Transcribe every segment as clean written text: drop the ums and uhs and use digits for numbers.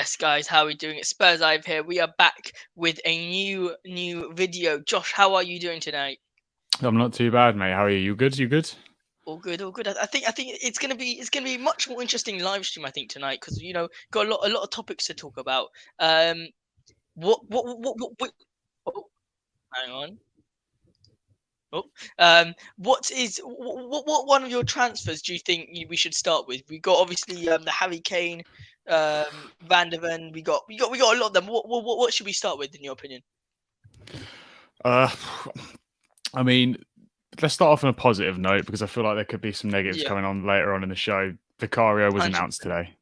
Yes, guys, how are we doing? It's Spurs Live here. We are back with a new video. Josh, how are you doing tonight? I'm not too bad, mate. How are you? You good? You good? All good, all good. I think it's gonna be much more interesting live stream. I think tonight because got a lot of topics to talk about. Um, what oh, hang on. Oh, what one of your transfers do you think we should start with? We got obviously the Harry Kane, Van der Ven. We got a lot of them. What should we start with in your opinion? Uh, I mean, let's start off on a positive note because I feel like there could be some negatives Yeah, coming on later on in the show. Vicario was announced 100%. today.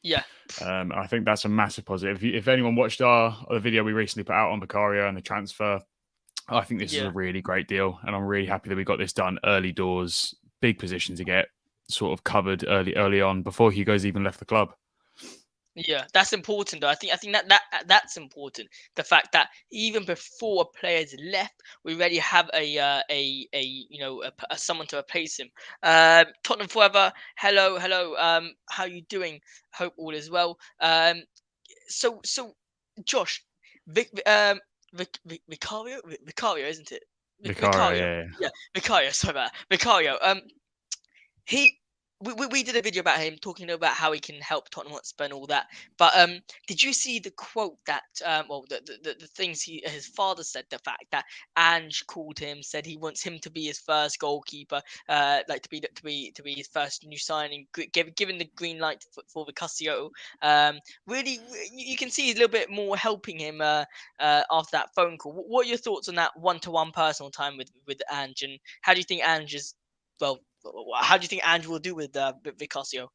Yeah, I think that's a massive positive. If anyone watched the video we recently put out on Vicario and the transfer, I think this is a yeah, really great deal, and I'm really happy that we got this done early doors. Big position to get sort of covered early on before Hugo's even left the club. yeah. That's important, though. I think that's important. The fact that even before a player's left, we already have a someone to replace him. Tottenham forever. Hello. How you doing? Hope all is well. So, Josh, Vicario, isn't it? Vicario, Vicario. yeah. Yeah, Vicario. Sorry about that. Vicario. He we did a video about him talking about how he can help Tottenham Hotspur and all that. But did you see the quote that the things his father said? The fact that Ange called him, said he wants him to be his first goalkeeper, like to be his first new signing, given the green light for Vicario. Really, you can see he's a little bit more helping him after that phone call. What are your thoughts on that one-to-one personal time with Ange, and how do you think Ange is? Well, how do you think Ange will do with Vicario?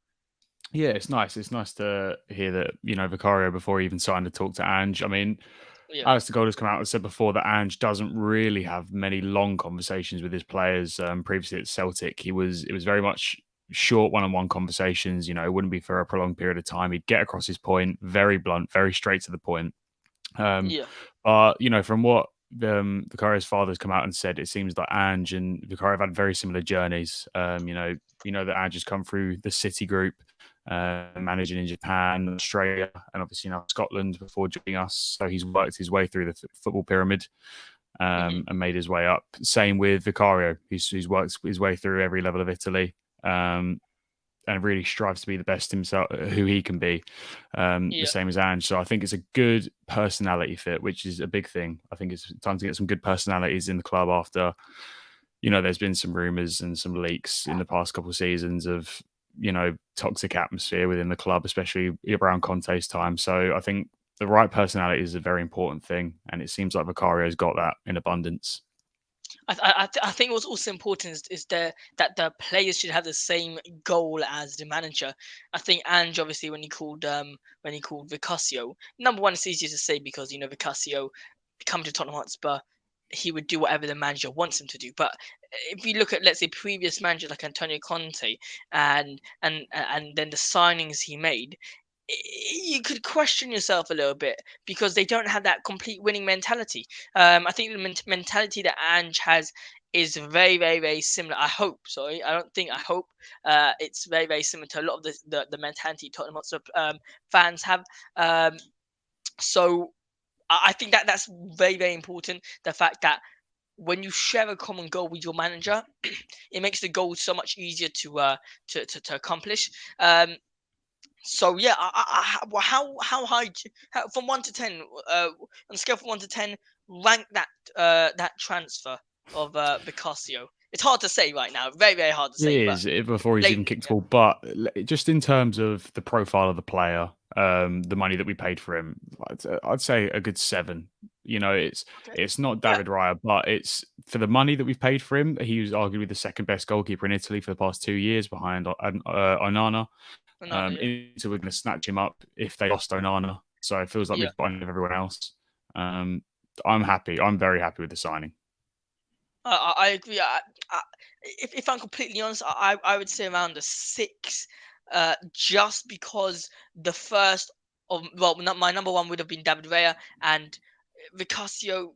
Yeah, it's nice. It's nice to hear that, Vicario, before he even signed, to talk to Ange. I mean, Yeah, Alistair Gold has come out and said before that Ange doesn't really have many long conversations with his players. Previously at Celtic, it was very much short one-on-one conversations. It wouldn't be for a prolonged period of time. He'd get across his point, very blunt, very straight to the point. Um, yeah, from what Vicario's father's come out and said, it seems that Ange and Vicario have had very similar journeys. That Ange has come through the City group, managing in Japan, Australia, and obviously now Scotland before joining us. So he's worked his way through the football pyramid hmm and made his way up. Same with Vicario, who's worked his way through every level of Italy. And really strives to be the best himself, who he can be, the yeah. same as Ange. So I think it's a good personality fit, which is a big thing. I think it's time to get some good personalities in the club after, there's been some rumours and some leaks in the past couple of seasons of, toxic atmosphere within the club, especially around Conte's time. So I think the right personality is a very important thing. And it seems like Vicario's got that in abundance. I think what's also important is that the players should have the same goal as the manager. I think Ange, obviously, when he called Vicario, number one, it's easier to say because Vicario come to Tottenham Hotspur, he would do whatever the manager wants him to do. But if you look at, let's say, previous managers like Antonio Conte and then the signings he made, you could question yourself a little bit because they don't have that complete winning mentality. I think the mentality that Ange has is very similar. I hope. Sorry, I don't think. I hope it's very similar to a lot of the mentality Tottenham Hotspur fans have. So I think that's very important. The fact that when you share a common goal with your manager, it makes the goal so much easier to accomplish. So yeah, how high from 1 to 10 on a scale from 1 to 10, rank that transfer of Vicario. It's hard to say right now, very hard to It say, but is before he's even lately, kicked the ball, but just in terms of the profile of the player, the money that we paid for him, I'd say a good 7. It's okay, it's not yeah, David Raya, but it's for the money that we've paid for him. He was arguably the second best goalkeeper in Italy for the past 2 years, behind Onana. no, yeah, Inter were going to snatch him up if they lost Onana, so it feels like yeah. we've got enough of everyone else. Um, I'm happy. I'm very happy with the signing. I agree. If I'm completely honest, I would say around a 6, just because the first of my number one would have been David Raya and Vicario.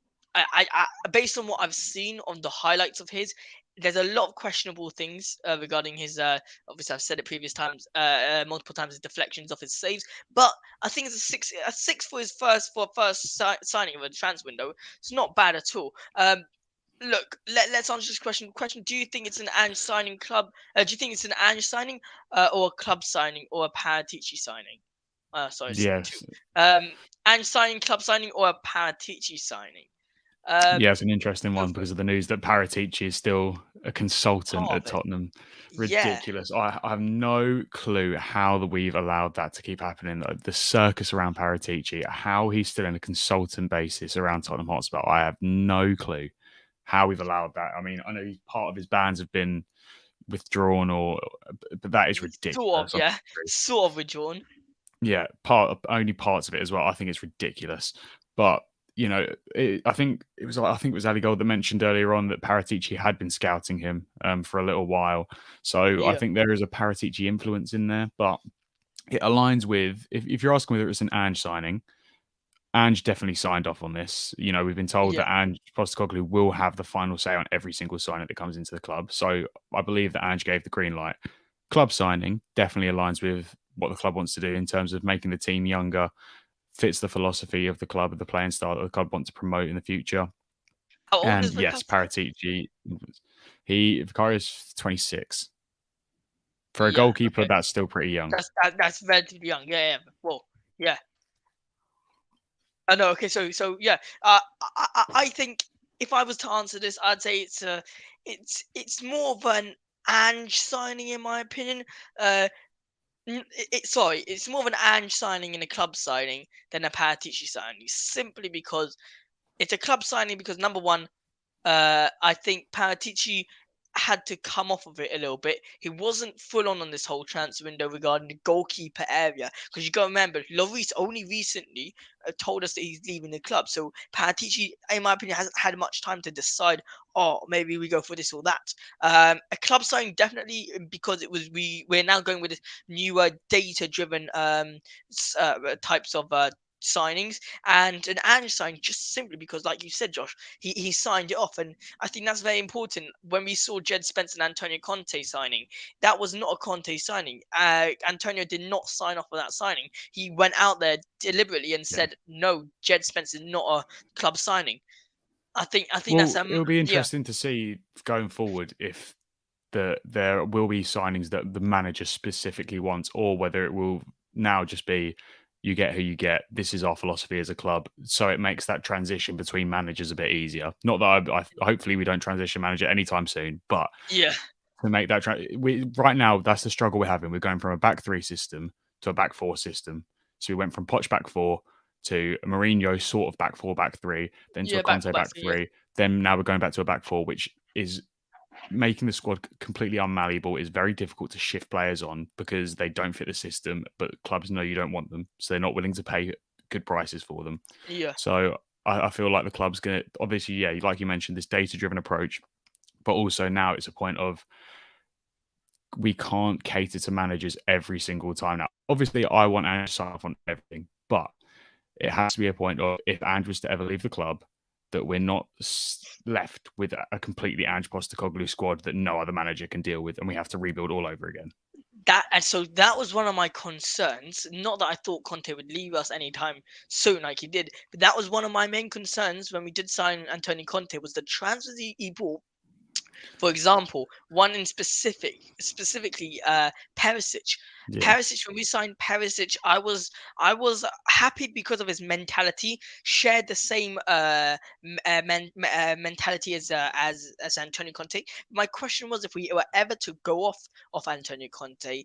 Based on what I've seen on the highlights of his, there's a lot of questionable things regarding his. Obviously, I've said it previous times, multiple times, his deflections off his saves. But I think it's a six for his first signing of a transfer window. It's not bad at all. Look, let's answer this question. Do you think it's an Ange signing club? Do you think it's an Ange signing, or a club signing, or a Paratici signing? Sorry, it's two. Yes. Ange signing, club signing, or a Paratici signing? Yeah, it's an interesting Go one for it. because of the news that Paratici is still a consultant Part at of it. Tottenham. Yeah. Ridiculous. I have no clue how we've allowed that to keep happening. The circus around Paratici, how he's still in a consultant basis around Tottenham Hotspur. I have no clue how we've allowed that. I mean, I know part of his bans have been withdrawn, but that is Sort of, ridiculous. yeah. Sort of withdrawn. Yeah, only parts of it as well. I think it's ridiculous, but I think it was Ali Gold that mentioned earlier on that Paratici had been scouting him for a little while. So I Yeah. think there is a Paratici influence in there, but it aligns with if you're asking whether it's an Ange signing. Ange definitely signed off on this. We've been told Yeah. that Ange Postecoglou will have the final say on every single signing that comes into the club. So I believe that Ange gave the green light. Club signing definitely aligns with what the club wants to do in terms of making the team younger, fits the philosophy of the club, of the playing style that the club wants to promote in the future. How old And is yes, Vicario? Paratici, Vicario's 26. For a Yeah. goalkeeper, Okay. that's still pretty young. That's relatively young. Yeah. Yeah. Well. Yeah. I know. Okay. So yeah. I think if I was to answer this, I'd say it's more of an Ange signing in my opinion. Uh, sorry, it's more of an Ange signing and a club signing than a Paratici signing, simply because it's a club signing because number one, I think Paratici had to come off of it a little bit. He wasn't full on this whole transfer window regarding the goalkeeper area because you got to remember, Lloris only recently told us that he's leaving the club. So Paratici, in my opinion, hasn't had much time to decide. Oh, maybe we go for this or that. A club signing definitely because we're now going with this newer data driven types of signings, and an Ange sign just simply because, like you said, Josh, he signed it off, and I think that's very important. When we saw Jed Spence and Antonio Conte signing, that was not a Conte signing. Antonio did not sign off on that signing. He went out there deliberately and Yeah. said, "No, Jed Spence is not a club signing." I think that's Well, it'll be yeah, interesting to see going forward if there will be signings that the manager specifically wants, or whether it will now just be you get who you get. This is our philosophy as a club, so it makes that transition between managers a bit easier. Not that hopefully we don't transition manager anytime soon, but yeah, to make that right now that's the struggle we're having. We're going from a back three system to a back four system. So we went from Poch back four to a Mourinho sort of back four, back three, then to a yeah, back Conte for back back three, yeah, three. Then now we're going back to a back four, which is making the squad completely unmalleable. Is very difficult to shift players on because they don't fit the system, but clubs know you don't want them, so they're not willing to pay good prices for them. yeah. So I feel like the club's going to, obviously, yeah, like you mentioned, this data-driven approach, but also now it's a point of we can't cater to managers every single time now. Obviously, I want Ange to sign off on everything, but it has to be a point of if Ange was to ever leave the club, that we're not left with a completely Ange Postecoglou squad that no other manager can deal with, and we have to rebuild all over again. That was one of my concerns. Not that I thought Conte would leave us anytime soon, like he did, but that was one of my main concerns when we did sign Antonio Conte was the transfers he bought. For example, one in specifically Perisic. Yeah, Perisic, when we signed Perisic, I was happy because of his mentality. Shared the same mentality as Antonio Conte. My question was, if we were ever to go off Antonio Conte,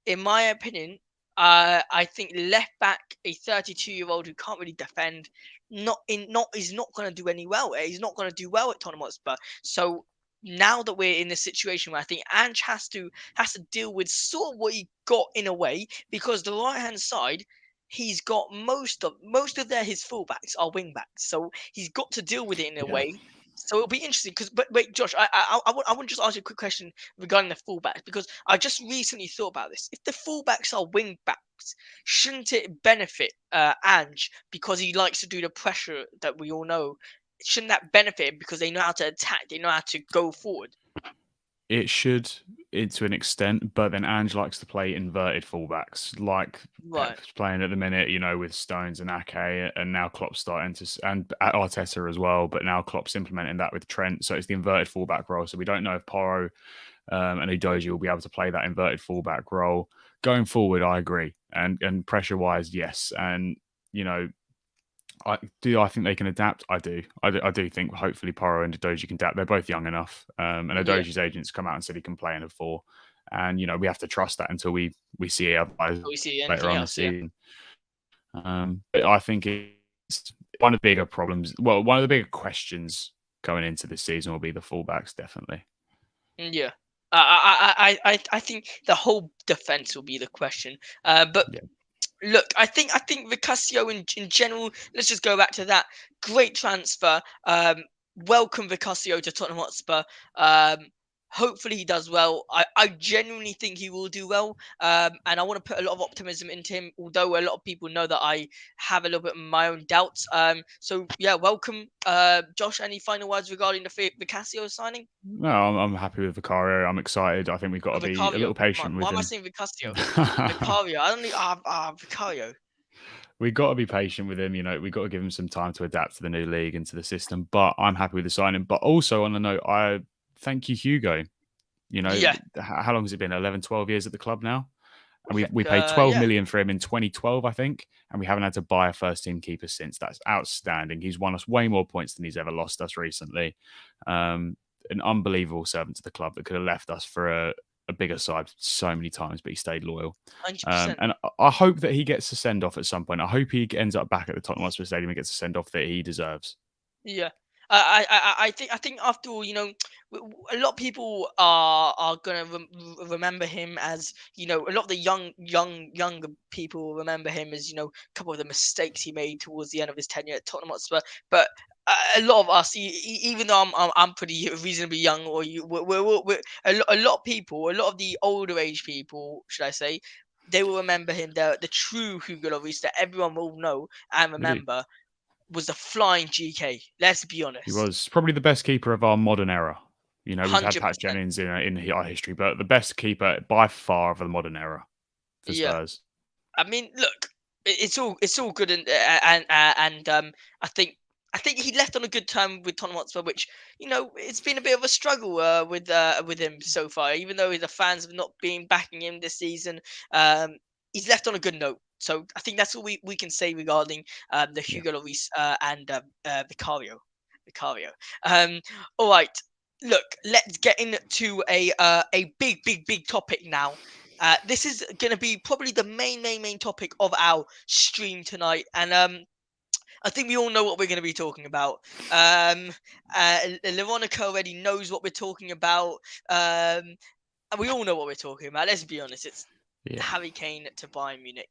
in my opinion, I think left back, a 32-year-old who can't really defend, is not going to do any well. He's not going to do well at Tottenham Hotspur. So now that we're in this situation where I think Ange has to deal with sort of what he got in a way, because the right hand side, he's got most of his fullbacks are wing backs, so he's got to deal with it in a yeah. way. So it'll be interesting because, but wait, Josh, I want to just ask you a quick question regarding the fullbacks, because I just recently thought about this. If the fullbacks are wing backs, shouldn't it benefit Ange because he likes to do the pressure that we all know? Shouldn't that benefit him because they know how to attack, they know how to go forward? It should, to an extent, but then Ange likes to play inverted fullbacks, like Right. Pep's playing at the minute, with Stones and Ake, and now Klopp's starting to, and Arteta as well, but now Klopp's implementing that with Trent, so it's the inverted fullback role. So we don't know if Porro and Udogie will be able to play that inverted fullback role going forward. I agree, and pressure wise, yes, and you know I think they can adapt? I do think hopefully Porro and Udogie can adapt. They're both young enough. And Yeah. Udogie's agents come out and said he can play in a four. And we have to trust that until we see otherwise We see later anything on this else? Yeah. season. But I think it's one of the bigger problems. Well, one of the bigger questions going into this season will be the fullbacks, definitely. Yeah. I think the whole defense will be the question. But Yeah. look, I think Vicario in general. Let's just go back to that. Great transfer. Welcome Vicario to Tottenham Hotspur. Hopefully he does well. I genuinely think he will do well. And I want to put a lot of optimism into him. Although a lot of people know that I have a little bit of my own doubts. So yeah, welcome, Josh. Any final words regarding the Vicario signing? No, I'm happy with Vicario. I'm excited. I think we've got to be a Vicario. little patient Why with am I him. saying Vicario? Vicario. I don't need Vicario. We've got to be patient with him. We've got to give him some time to adapt to the new league and to the system. But I'm happy with the signing. But also on the note, I thank you, Hugo. Yeah. How long has it been? 11, 12 years at the club now? And we paid 12 Yeah. million for him in 2012, I think. And we haven't had to buy a first team keeper since. That's outstanding. He's won us way more points than he's ever lost us recently. An unbelievable servant to the club that could have left us for a bigger side so many times, but he stayed loyal. 100%. And I hope that he gets a send off at some point. I hope he ends up back at the Tottenham Hotspur Stadium and gets a send off that he deserves. Yeah. I think after all, a lot of people are gonna remember him as a lot of the younger people will remember him as a couple of the mistakes he made towards the end of his tenure at Tottenham Hotspur. But a lot of us, even though I'm pretty reasonably young, or we're a lot of people, a lot of the older age people, should I say, they will remember him, the true Hugo Lloris that everyone will know and Really, remember was the flying GK. Let's be he honest. was probably the best keeper of our modern era. We've had Pat 100%. Jennings in our history, but the best keeper by far of the modern era for Yeah. Spurs. I mean, look, it's all good, and I think he left on a good term with Tottenham Hotspur, which it's been a bit of a struggle with him so far. Even though the fans have not been backing him this season, he's left on a good note. So I think that's all we can say regarding the Yeah. Hugo Lloris and Vicario. Vicario. Um, all right. Look, let's get into a big topic now. This is going to be probably the main topic of our stream tonight, and I think we all know what we're going to be talking about. Veronica already knows what we're talking about, and we all know what we're talking about. Let's be honest, it's Yeah. Harry Kane to Bayern Munich.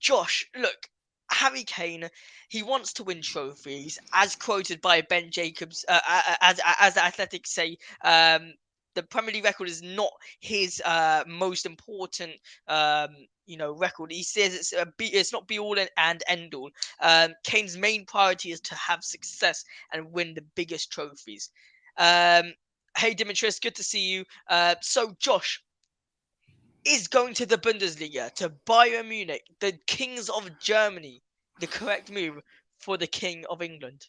Josh, look, Harry Kane, he wants to win trophies, as quoted by Ben Jacobs, as the Athletics say. The Premier League record is not his most important, record. He says it's not be all and end all. Kane's main priority is to have success and win the biggest trophies. Hey Dimitris, good to see you. So Josh, is going to the Bundesliga, to Bayern Munich, the kings of Germany, the correct move for the king of England?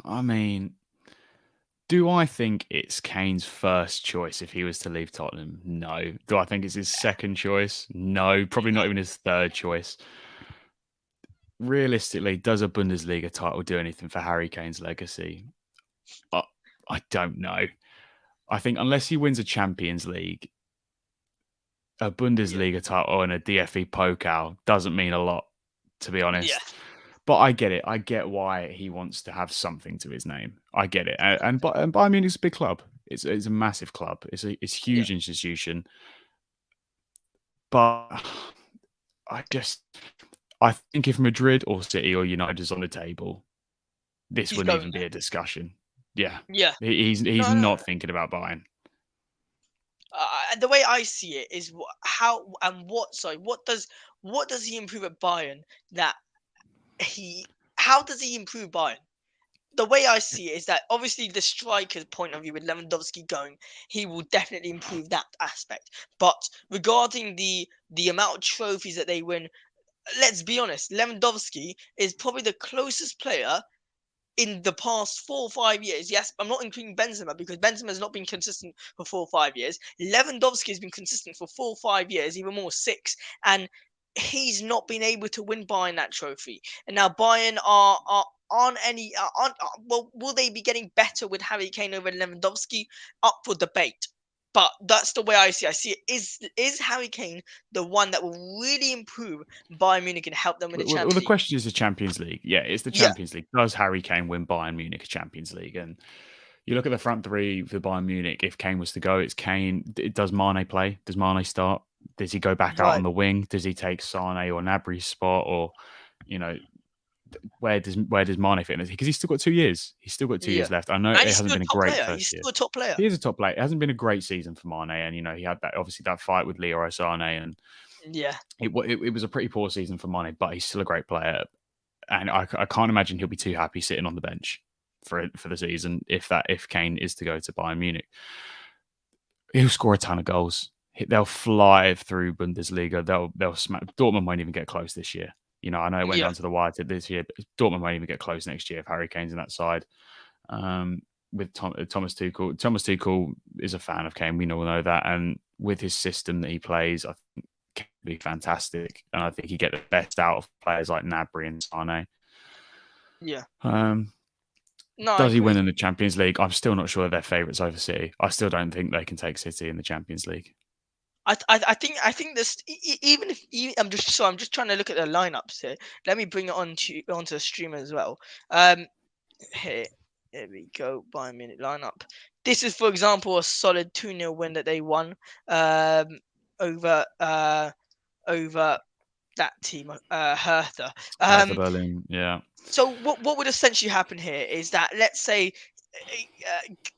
I mean, do I think it's Kane's first choice if he was to leave Tottenham? No. Do I think it's his second choice? No. Probably not No. even his third choice. Realistically, does a Bundesliga title do anything for Harry Kane's legacy? I, I don't know. I think unless he wins a Champions League, a Yeah. Bundesliga title and a DFB Pokal doesn't mean a lot, to be Yeah. honest. But I get it. I get why he wants to have something to his name. I get it. And Bayern Munich's a big club. It's a massive club. It's a Yeah. huge institution. But I think if Madrid or City or United is on the table, this He's wouldn't going even be a discussion. Yeah, there. Yeah. he's No, no. not thinking about Bayern. The way I see it is how and what. Sorry, what does he improve at Bayern that he? How does he improve Bayern? the way I see it is that obviously the striker's point of view with Lewandowski going, he will definitely improve that aspect. But regarding the amount of trophies that they win, let's be honest, Lewandowski is probably the closest player in the past 4 or 5 years. Yes, I'm not including Benzema because Benzema has not been consistent for 4 or 5 years. Lewandowski has been consistent for 4 or 5 years, even more 6, and he's not been able to win Bayern that trophy. And now Bayern aren't any well, will they be getting better with Harry Kane over Lewandowski? Up for debate. But that's the way I see it. I see it. Is Harry Kane the one that will really improve Bayern Munich and help them win the Well, Champions the League? question is the Champions League. Yeah, it's the Yeah, Champions League. Does Harry Kane win Bayern Munich a Champions League? And you look at the front three for Bayern Munich. If Kane was to go, it's Kane. Does Mane play? Does Mane start? Does he go back out right. on the wing? Does he take Sane or Gnabry's spot? Or, you know, where does Mane fit in? Because he's still got 2 years. He's still got 2 years Yeah. left. I know And it he's hasn't still a been a top great player. He's first year. still a top player. He is a top player. It hasn't been a great season for Mane, and he had that obviously that fight with Leroy Sane, and Yeah. it was a pretty poor season for Mane, but he's still a great player, and I can't imagine he'll be too happy sitting on the bench for the season if Kane is to go to Bayern Munich. He'll score a ton of goals. They'll fly through Bundesliga. They'll smack. Dortmund won't even get close this year. I know it went Yeah. down to the wire this year, but Dortmund won't even get close next year if Harry Kane's in that side. With Thomas Tuchel. Thomas Tuchel is a fan of Kane. We all know that. And with his system that he plays, I think Kane will be fantastic. And I think he get the best out of players like Gnabry and Sane. Yeah. No, does he win in the Champions League? I'm still not sure they're favourites over City. I still don't think they can take City in the Champions League. I think this even if I'm just trying to look at the lineups here. Let me bring it onto the stream as well. Here we go. Bayern Munich lineup. This is, for example, a solid 2-0 win that they won over that team, Hertha. Hertha Berlin, yeah. So what would essentially happen here is that, let's say,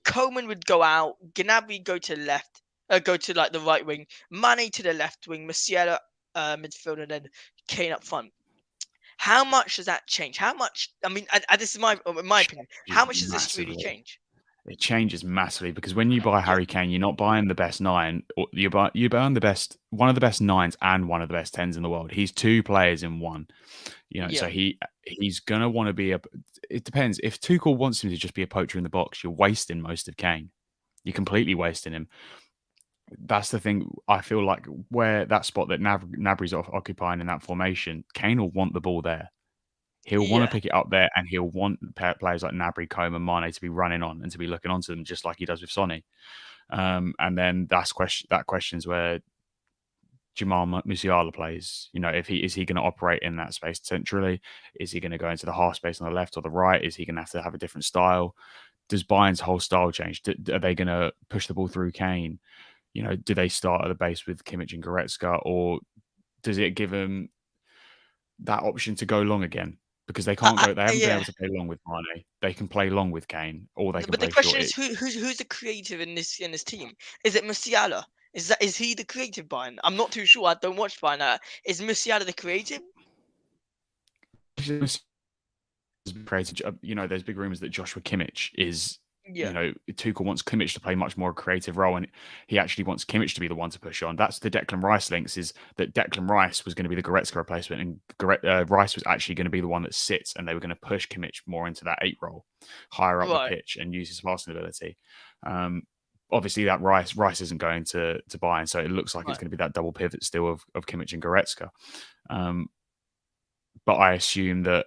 Coman would go out, Gnabry go to the left, go to like the right wing, Mane to the left wing, Musiala midfield, and then Kane up front. How much does that change? How much? I mean, this is my opinion. How much does this really change? It changes massively because when you buy Harry Kane, you're not buying the best 9. You're buying one of the best 9s and one of the best 10s in the world. He's 2 players in one. So he's gonna want to be it depends. If Tuchel wants him to just be a poacher in the box, you're wasting most of Kane. You're completely wasting him. That's the thing. I feel like where that spot that Gnabry's occupying in that formation, Kane will want the ball there. He'll want to pick it up there, and he'll want players like Gnabry, Coman, Mane to be running on and to be looking onto them, just like he does with Sonny. And then that question's where Jamal Musiala plays. If is he going to operate in that space centrally? Is he going to go into the half space on the left or the right? Is he going to have a different style? Does Bayern's whole style change? Are they going to push the ball through Kane? Do they start at the base with Kimmich and Goretzka, or does it give them that option to go long again? Because they can't go. They haven't been able to play long with Mane. They can play long with Kane, or they can. But play the question short. is, who's the creative in this team? Is it Musiala? Is he the creative Bayern? I'm not too sure. I don't watch Bayern. Is Musiala the creative? Created. There's big rumors that Joshua Kimmich is. Tuchel wants Kimmich to play much more creative role, and he actually wants Kimmich to be the one to push on. That's the Declan Rice links, is that Declan Rice was going to be the Goretzka replacement, and Rice was actually going to be the one that sits, and they were going to push Kimmich more into that 8 role, higher up the pitch, and use his passing ability. Obviously, that Rice isn't going to Bayern, so it looks like it's going to be that double pivot still of Kimmich and Goretzka. But I assume that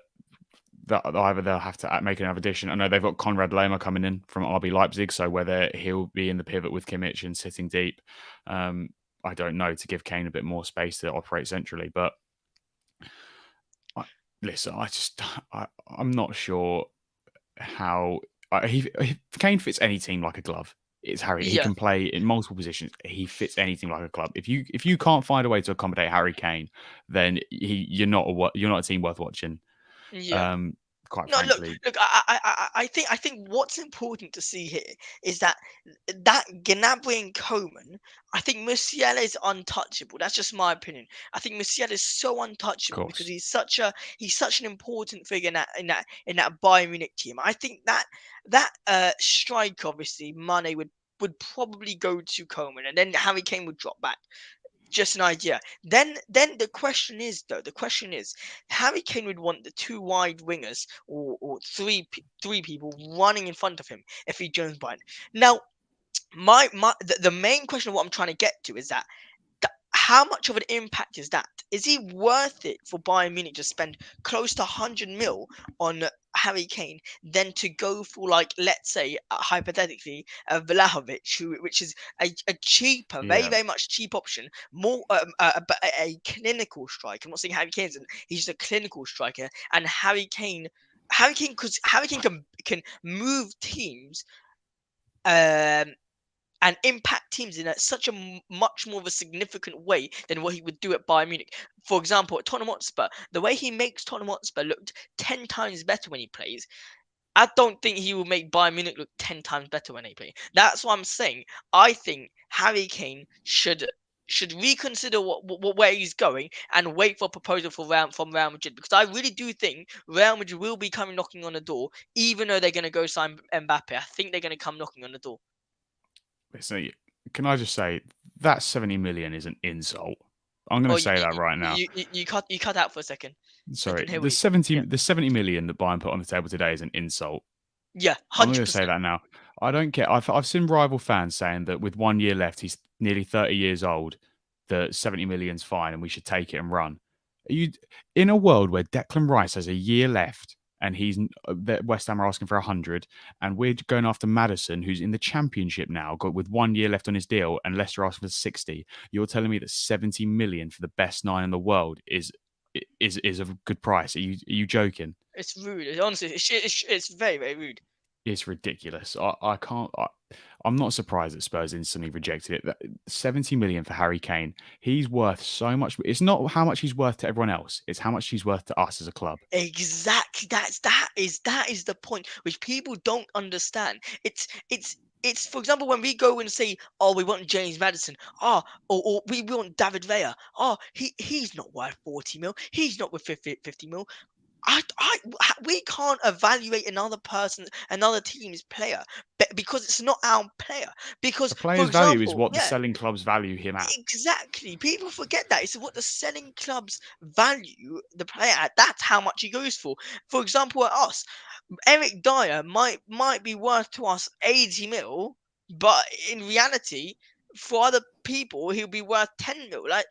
either they'll have to make another addition. I know they've got Konrad Laimer coming in from RB Leipzig, so whether he'll be in the pivot with Kimmich and sitting deep, I don't know, to give Kane a bit more space to operate centrally. But listen, I'm not sure how Kane fits any team like a glove. It's Harry. He can play in multiple positions. He fits anything like a glove. If you can't find a way to accommodate Harry Kane, then you're not a team worth watching. quite No, look, frankly. look. I think what's important to see here is that Gnabry and Coman. I think Musiala is untouchable. That's just my opinion. I think Musiala is so Of untouchable because course. he's such an important figure in that Bayern Munich team. I think that strike, obviously Mane would probably go to Coman, and then Harry Kane would drop back. Just an idea. Then the question is, though, the question is, Harry Kane would want the two wide wingers or three people running in front of him if he joins Bayern. Now, the main question of what I'm trying to get to is that how much of an impact is that? Is he worth it for Bayern Munich to spend close to 100 mil on Harry Kane than to go for, like, let's say, hypothetically, Vlahovic, which is a cheaper, very, Yeah. very much cheap option, more but a clinical striker. I'm not saying Harry Kane's, he's just a clinical striker, and Harry Kane, because Harry Kane can move teams. Um, and impact teams in such a much more of a significant way than what he would do at Bayern Munich. For example, at Tottenham Hotspur, the way he makes Tottenham Hotspur look 10 times better when he plays, I don't think he will make Bayern Munich look 10 times better when they play. That's what I'm saying. I think Harry Kane should reconsider where he's going and wait for a proposal from Real Madrid, because I really do think Real Madrid will be coming knocking on the door, even though they're going to go sign Mbappe. I think they're going to come knocking on the door. So can I just say that 70 million is an insult? I'm going Oh, to say that right now. you cut out for a second. I Sorry, didn't hear what you. Yeah, the 70 million that Bayern put on the table today is an insult. yeah, I'm going hundred to say percent. that now. I don't care. I've seen rival fans saying that with 1 year left, he's nearly 30 years old. That 70 million's fine, and we should take it and run. Are you in a world where Declan Rice has a year left, and that West Ham are asking for 100, and we're going after Maddison, who's in the Championship now, got with 1 year left on his deal, and Leicester asking for 60. You're telling me that 70 million for the best nine in the world is a good price? Are you joking? It's rude. Honestly, it's very, very rude. It's ridiculous. I can't. I'm not surprised that Spurs instantly rejected it. 70 million for Harry Kane. He's worth so much. It's not how much he's worth to everyone else. It's how much he's worth to us as a club. Exactly. That is the point which people don't understand. It's for example, when we go and say, oh, we want James Maddison, or we want David Villa, he's not worth 40 mil, he's not worth 50 mil. We can't evaluate another team's player because it's not our player. Because, A for player's value is example, what the yeah, selling clubs value him at. exactly. People forget that it's what the selling clubs value the player at. That's how much he goes for. For example, at us, Eric Dyer might be worth to us 80 mil, but in reality, for other people, he'll be worth 10 mil. Like,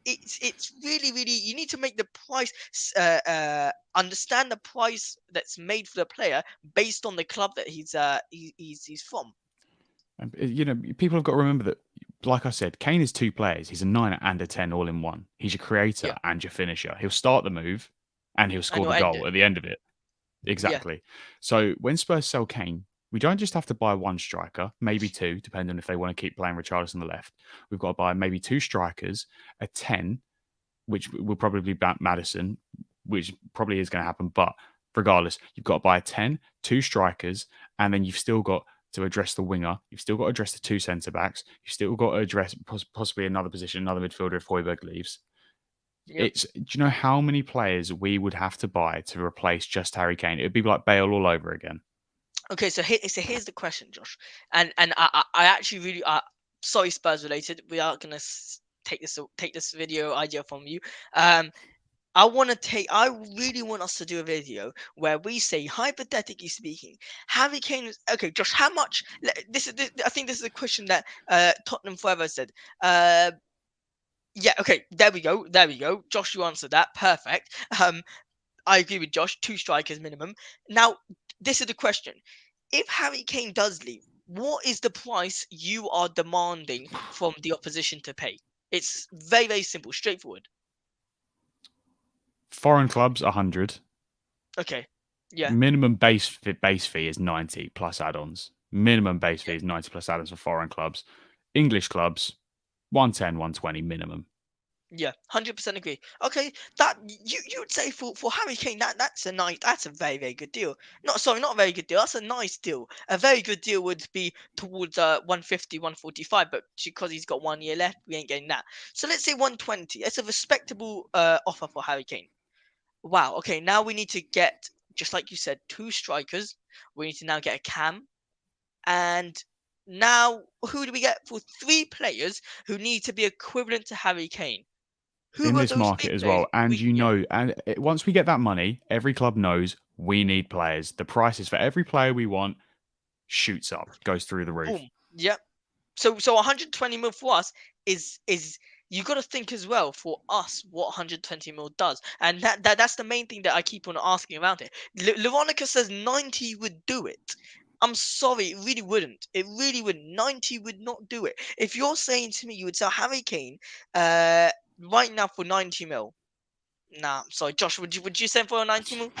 it's really, really, you need to make the price, understand the price that's made for the player based on the club that he's from. And people have got to remember that. Like I said, Kane is two players. He's a 9 and a 10 all in one. He's your creator Yeah, and your finisher. He'll start the move and he'll and score he'll the end goal it. at the end of it. Yeah, Exactly. So when Spurs sell Kane, we don't just have to buy one striker, maybe two, depending on if they want to keep playing Richarlison on the left. We've got to buy maybe two strikers, a 10, which will probably be Maddison, which probably is going to happen. But regardless, you've got to buy a 10, two strikers, and then you've still got to address the winger. You've still got to address the two centre backs. You've still got to address possibly another position, another midfielder if Højbjerg leaves. yep. Do you know how many players we would have to buy to replace just Harry Kane? It would be like Bale all over again. Okay, so here's the question, Josh, and I actually really sorry, Spurs related. We are gonna take this video idea from you. Um, I really want us to do a video where we say, hypothetically speaking, Harry Kane is okay. Josh, how much? I think this is a question that Tottenham Forever said. Yeah, okay, there we go. Josh, you answered that, perfect. I agree with Josh. Two strikers minimum. Now, this is the question: if Harry Kane does leave, what is the price you are demanding from the opposition to pay? It's very, very simple, straightforward. Foreign clubs, 100. Okay. Yeah. Minimum base fee is 90 plus add-ons. Minimum base fee Okay. is 90 plus add-ons for foreign clubs. English clubs, 110, 120 minimum. Yeah, 100% agree. Okay, that you would say for Harry Kane that's a very very good deal. Not a very good deal. That's a nice deal. A very good deal would be towards 150, 145, but because he's got 1 year left, we ain't getting that. So let's say 120. It's a respectable offer for Harry Kane. Wow. Okay, now we need to get, just like you said, two strikers. We need to now get a cam, and now who do we get for three players who need to be equivalent to Harry Kane? In Who are this those market three as players? well. And We Yeah. once we get that money, every club knows we need players. The prices for every player we want shoots up, goes through the roof. Boom. Yep. So 120 mil for us is you got to think as well for us what 120 mil does, and that's the main thing that I keep on asking about it. Levonica says 90 would do it. I'm sorry, it really wouldn't. It really wouldn't. 90 would not do it. If you're saying to me you would sell Harry Kane right now for 90 mil, nah, I'm sorry, Josh, would you sell for a 90 mil?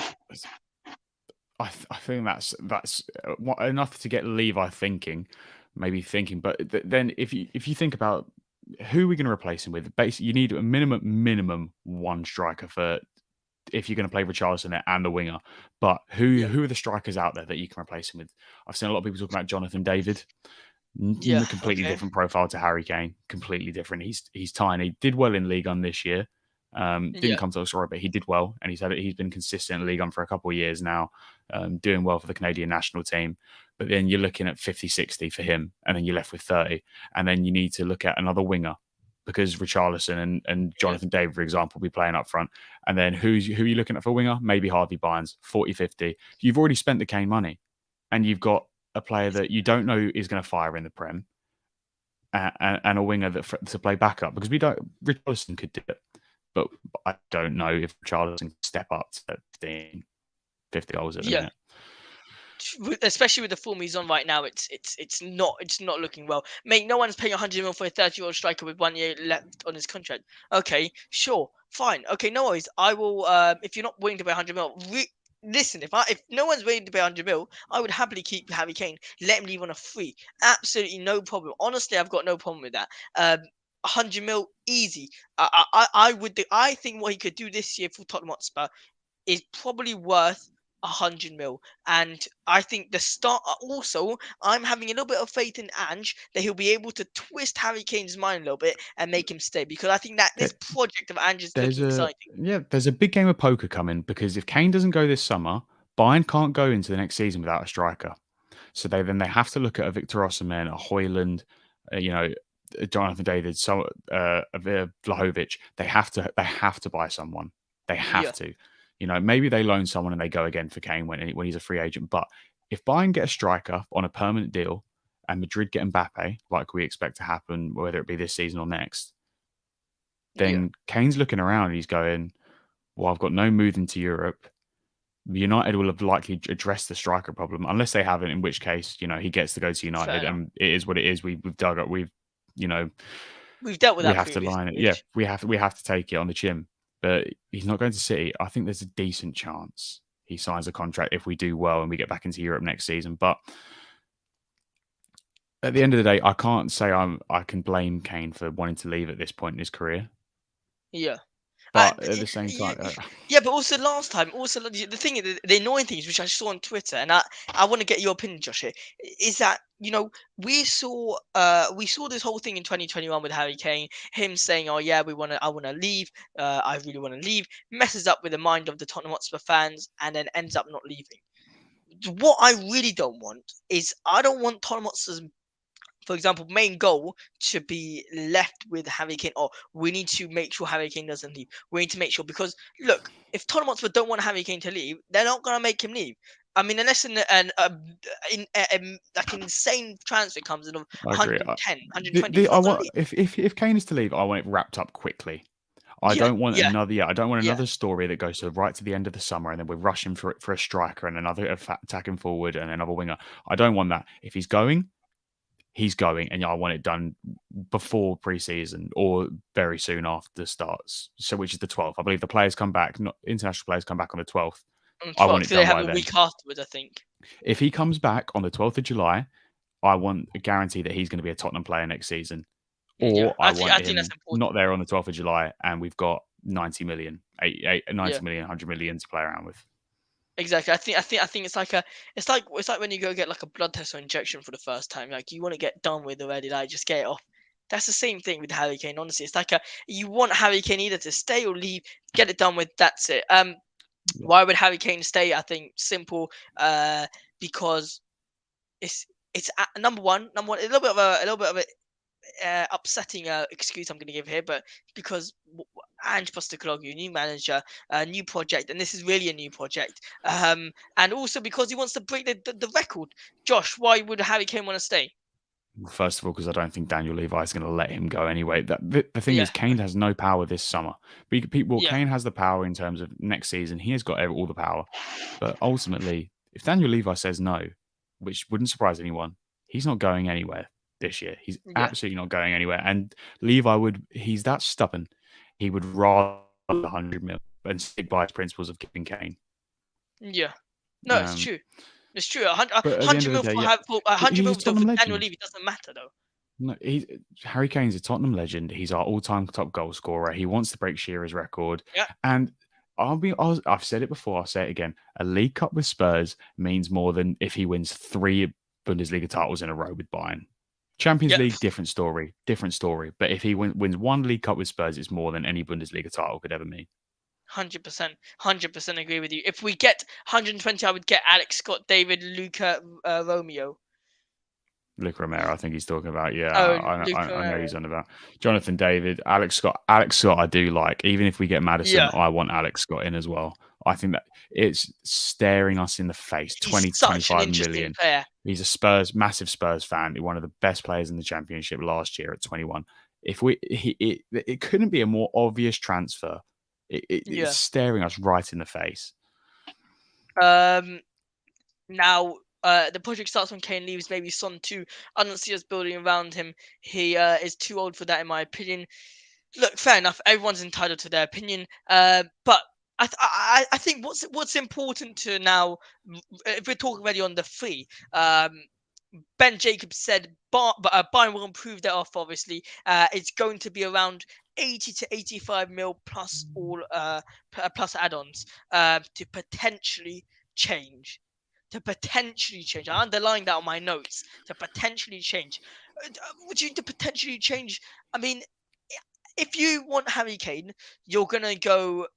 I think that's enough to get Levi thinking, maybe thinking. But then if you think about who are we going to replace him with, basically you need a minimum one striker for if you're going to play Richarlison there and a winger. But Yeah. who are the strikers out there that you can replace him with? I've seen a lot of people talking about Jonathan David. Yeah. Completely Okay. different profile to Harry Kane. Completely different. He's tiny. Did well in League One this year. Didn't Yeah. come to us but he did well, and he's been consistent in League One for a couple of years now, doing well for the Canadian national team. But then you're looking at 50, 60 for him, and then you're left with 30, and then you need to look at another winger because Richarlison and Yeah. Jonathan David, for example, will be playing up front. And then who are you looking at for winger? Maybe Harvey Barnes, 40, 50. You've already spent the Kane money, and you've got a player that you don't know is going to fire in the Prem, and a winger to play backup because we don't. Richarlison could do it, but I don't know if Richarlison can step up to 15, 50 goals at the Yeah. minute. Especially with the form he's on right now, it's not looking well. Mate, no one's paying 100 mil for a 30-year-old striker with 1 year left on his contract. Okay, sure, fine. Okay, no worries. I will. If you're not willing to pay 100 mil, listen. If no one's willing to pay 100 mil, I would happily keep Harry Kane. Let him leave on a free. Absolutely no problem. Honestly, I've got no problem with that. 100 mil, easy. I would. I think what he could do this year for Tottenham Hotspur is probably worth 100 mil. And I think the start also, I'm having a little bit of faith in Ange that he'll be able to twist Harry Kane's mind a little bit and make him stay, because I think that this project of Ange is looking exciting. There's a big game of poker coming because if Kane doesn't go this summer, Bayern can't go into the next season without a striker. So they have to look at a Victor Osimhen, a Højlund, Jonathan David, Vlahovic. They have to buy someone. They have Yeah, to. Maybe they loan someone and they go again for Kane when he's a free agent. But if Bayern get a striker on a permanent deal and Madrid get Mbappe, like we expect to happen, whether it be this season or next, yeah, then Kane's looking around and he's going, well, I've got no move into Europe. United will have likely addressed the striker problem, unless they haven't, in which case, he gets to go to fair United, enough. and it is what it is. We've dug up, you know, We've dealt with we that have to previously, line it. Yeah, which, we have to take it on the chin. But he's not going to City. I think there's a decent chance he signs a contract if we do well and we get back into Europe next season. But at the end of the day, I can't say I can blame Kane for wanting to leave at this point in his career. yeah. But at the same You, time, yeah, but also last time, also the thing, the annoying thing is, which I saw on Twitter, and I want to get your opinion, Josh, here, is that we saw this whole thing in 2021 with Harry Kane, him saying, "Oh yeah, I want to leave, I really want to leave," messes up with the mind of the Tottenham Hotspur fans, and then ends up not leaving. What I really don't want is I don't want Tottenham Hotspur's, for example, main goal to be left with Harry Kane. Or we need to make sure Harry Kane doesn't leave. We need to make sure, because look, if Tottenham Hotspur don't want Harry Kane to leave, they're not gonna make him leave. I mean, unless like an insane transfer comes in of I agree. 110, 120, he's I not gonna want leave. if Kane is to leave, I want it wrapped up quickly. I Yeah, don't want yeah, another. Yeah, I don't want yeah. another story that goes right to the end of the summer, and then we're rushing for a striker and another attacking forward and another winger. I don't want that. If he's going, he's going, and I want it done before pre-season or very soon after starts. So, which is the 12th. I believe the players come back. Not international players come back on the 12th. On I want 12th, it so they done have by a then. week afterwards, I think. If he comes back on the 12th of July, I want a guarantee that he's going to be a Tottenham player next season. Yeah, or I want I think that's him important. not there on the 12th of July, and we've got 90 million, Yeah. 90 million, 100 million to play around with. Exactly. I think it's like when you go get like a blood test or injection for the first time. Like you want to get done with already. Like just get it off. That's the same thing with Harry Kane. Honestly, it's like a you want Harry Kane either to stay or leave. Get it done with. That's it. Yeah. Why would Harry Kane stay? I think simple. Because it's number one, a little bit of a upsetting excuse I'm going to give here, but because Ange Postecoglou, new manager, new project, and this is really a new project, and also because he wants to break the record. Josh, why would Harry Kane want to stay? First of all, because I don't think Daniel Levi is going to let him go anyway. The thing Yeah, is, Kane has no power this summer. Well, yeah, Kane has the power in terms of next season. He has got all the power. But ultimately, if Daniel Levi says no, which wouldn't surprise anyone, he's not going anywhere this year. He's yeah, absolutely not going anywhere. And he's that stubborn. He would rather 100 mil and stick by his principles of keeping Kane. yeah. No, it's Um, true. It's true. A hun- a but at the end hundred of the mil day, for yeah, for a hundred he's mil a Tottenham for Daniel legend. Levy doesn't matter though. No, Harry Kane's a Tottenham legend. He's our all-time top goal scorer. He wants to break Shearer's record. Yeah, And I've said it before, I'll say it again. A League Cup with Spurs means more than if he wins 3 Bundesliga titles in a row with Bayern. Champions yeah. League, different story. Different story. But if he wins 1 League Cup with Spurs, it's more than any Bundesliga title could ever mean. 100% agree with you. If we get 120, I would get Alex Scott, David, Luca, Romeo. Luke Romero, I think he's talking about. Yeah, Oh, I Luca. know he's on about Jonathan David, Alex Scott. Alex Scott, I do like. Even if we get Maddison, Yeah, I want Alex Scott in as well. I think that it's staring us in the face. he's 20 to such an 25 interesting million. player. He's massive Spurs fan. One of the best players in the championship last year at 21. It couldn't be a more obvious transfer. It's Yeah. staring us right in the face. Um. Now, the project starts when Kane leaves. Maybe Son too. I don't see us building around him. He is too old for that, in my opinion. Look, fair enough. Everyone's entitled to their opinion. But I think what's important to now, if we're talking already on the free, Ben Jacobs said Bayern will improve their offer. Obviously, it's going to be around 80 to 85 mil plus all plus add-ons to potentially change. To potentially change. I underlined that on my notes. To potentially change. Would you to potentially change? I mean, if you want Harry Kane, you're gonna go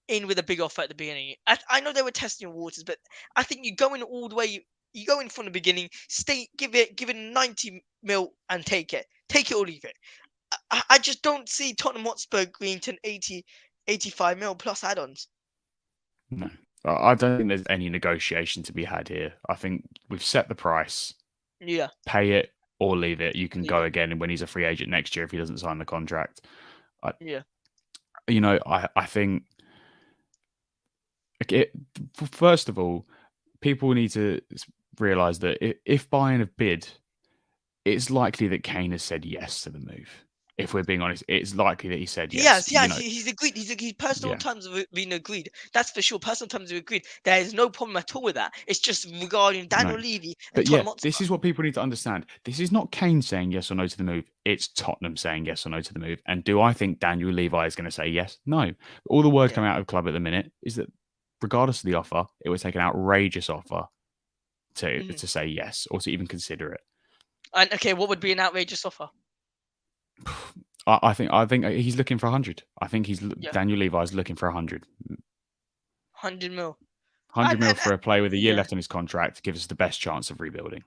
in with a big offer at the beginning. I know they were testing waters, but I think you go in all the way. You go in from the beginning. Give it 90 mil and take it or leave it. I just don't see Tottenham Hotspur agreeing to an 80, 85 mil plus add-ons. No, I don't think there's any negotiation to be had here. I think we've set the price. Yeah, Pay it or leave it. You can leave go it. again when he's a free agent next year if he doesn't sign the contract. Yeah, I think first of all, people need to realize that if Bayern have bid, it's likely that Kane has said yes to the move. If we're being honest, it's likely that he said he yes. has. He's agreed. He's personal Yeah, terms have been agreed. That's for sure. Personal terms have agreed. There is no problem at all with that. It's just regarding no. Daniel Levy and But yeah, Tottenham Hotspur. this is what people need to understand. This is not Kane saying yes or no to the move. It's Tottenham saying yes or no to the move. And do I think Daniel Levi is going to say yes? No. All the word Yeah. coming out of the club at the minute is that regardless of the offer, it would take an outrageous offer Mhm. to say yes or to even consider it. And okay, what would be an outrageous offer? I think he's looking for 100. I think Yeah, Daniel Levi's looking for 100. 100 mil. 100 mil for a player with a year Yeah. left on his contract to give us the best chance of rebuilding.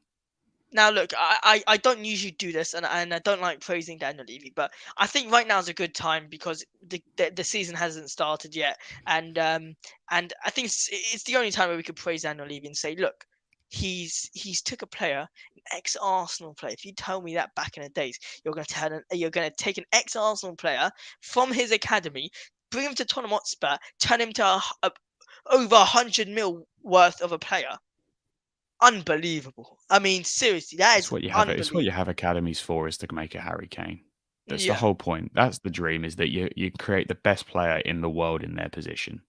Now, look, I don't usually do this, and I don't like praising Daniel Levy, but I think right now is a good time because the season hasn't started yet, and I think it's the only time where we could praise Daniel Levy and say, look, he's took a player, an ex-Arsenal player. If you tell me that back in the days, you're going to take an ex-Arsenal player from his academy, bring him to Tottenham Hotspur, turn him to over 100 mil worth of a player. Unbelievable. I mean, seriously, that It's is what you have. It's what you unbelievable. have academies for, is to make a Harry Kane. That's the Yeah, whole point. That's the dream, is that you create the best player in the world in their position.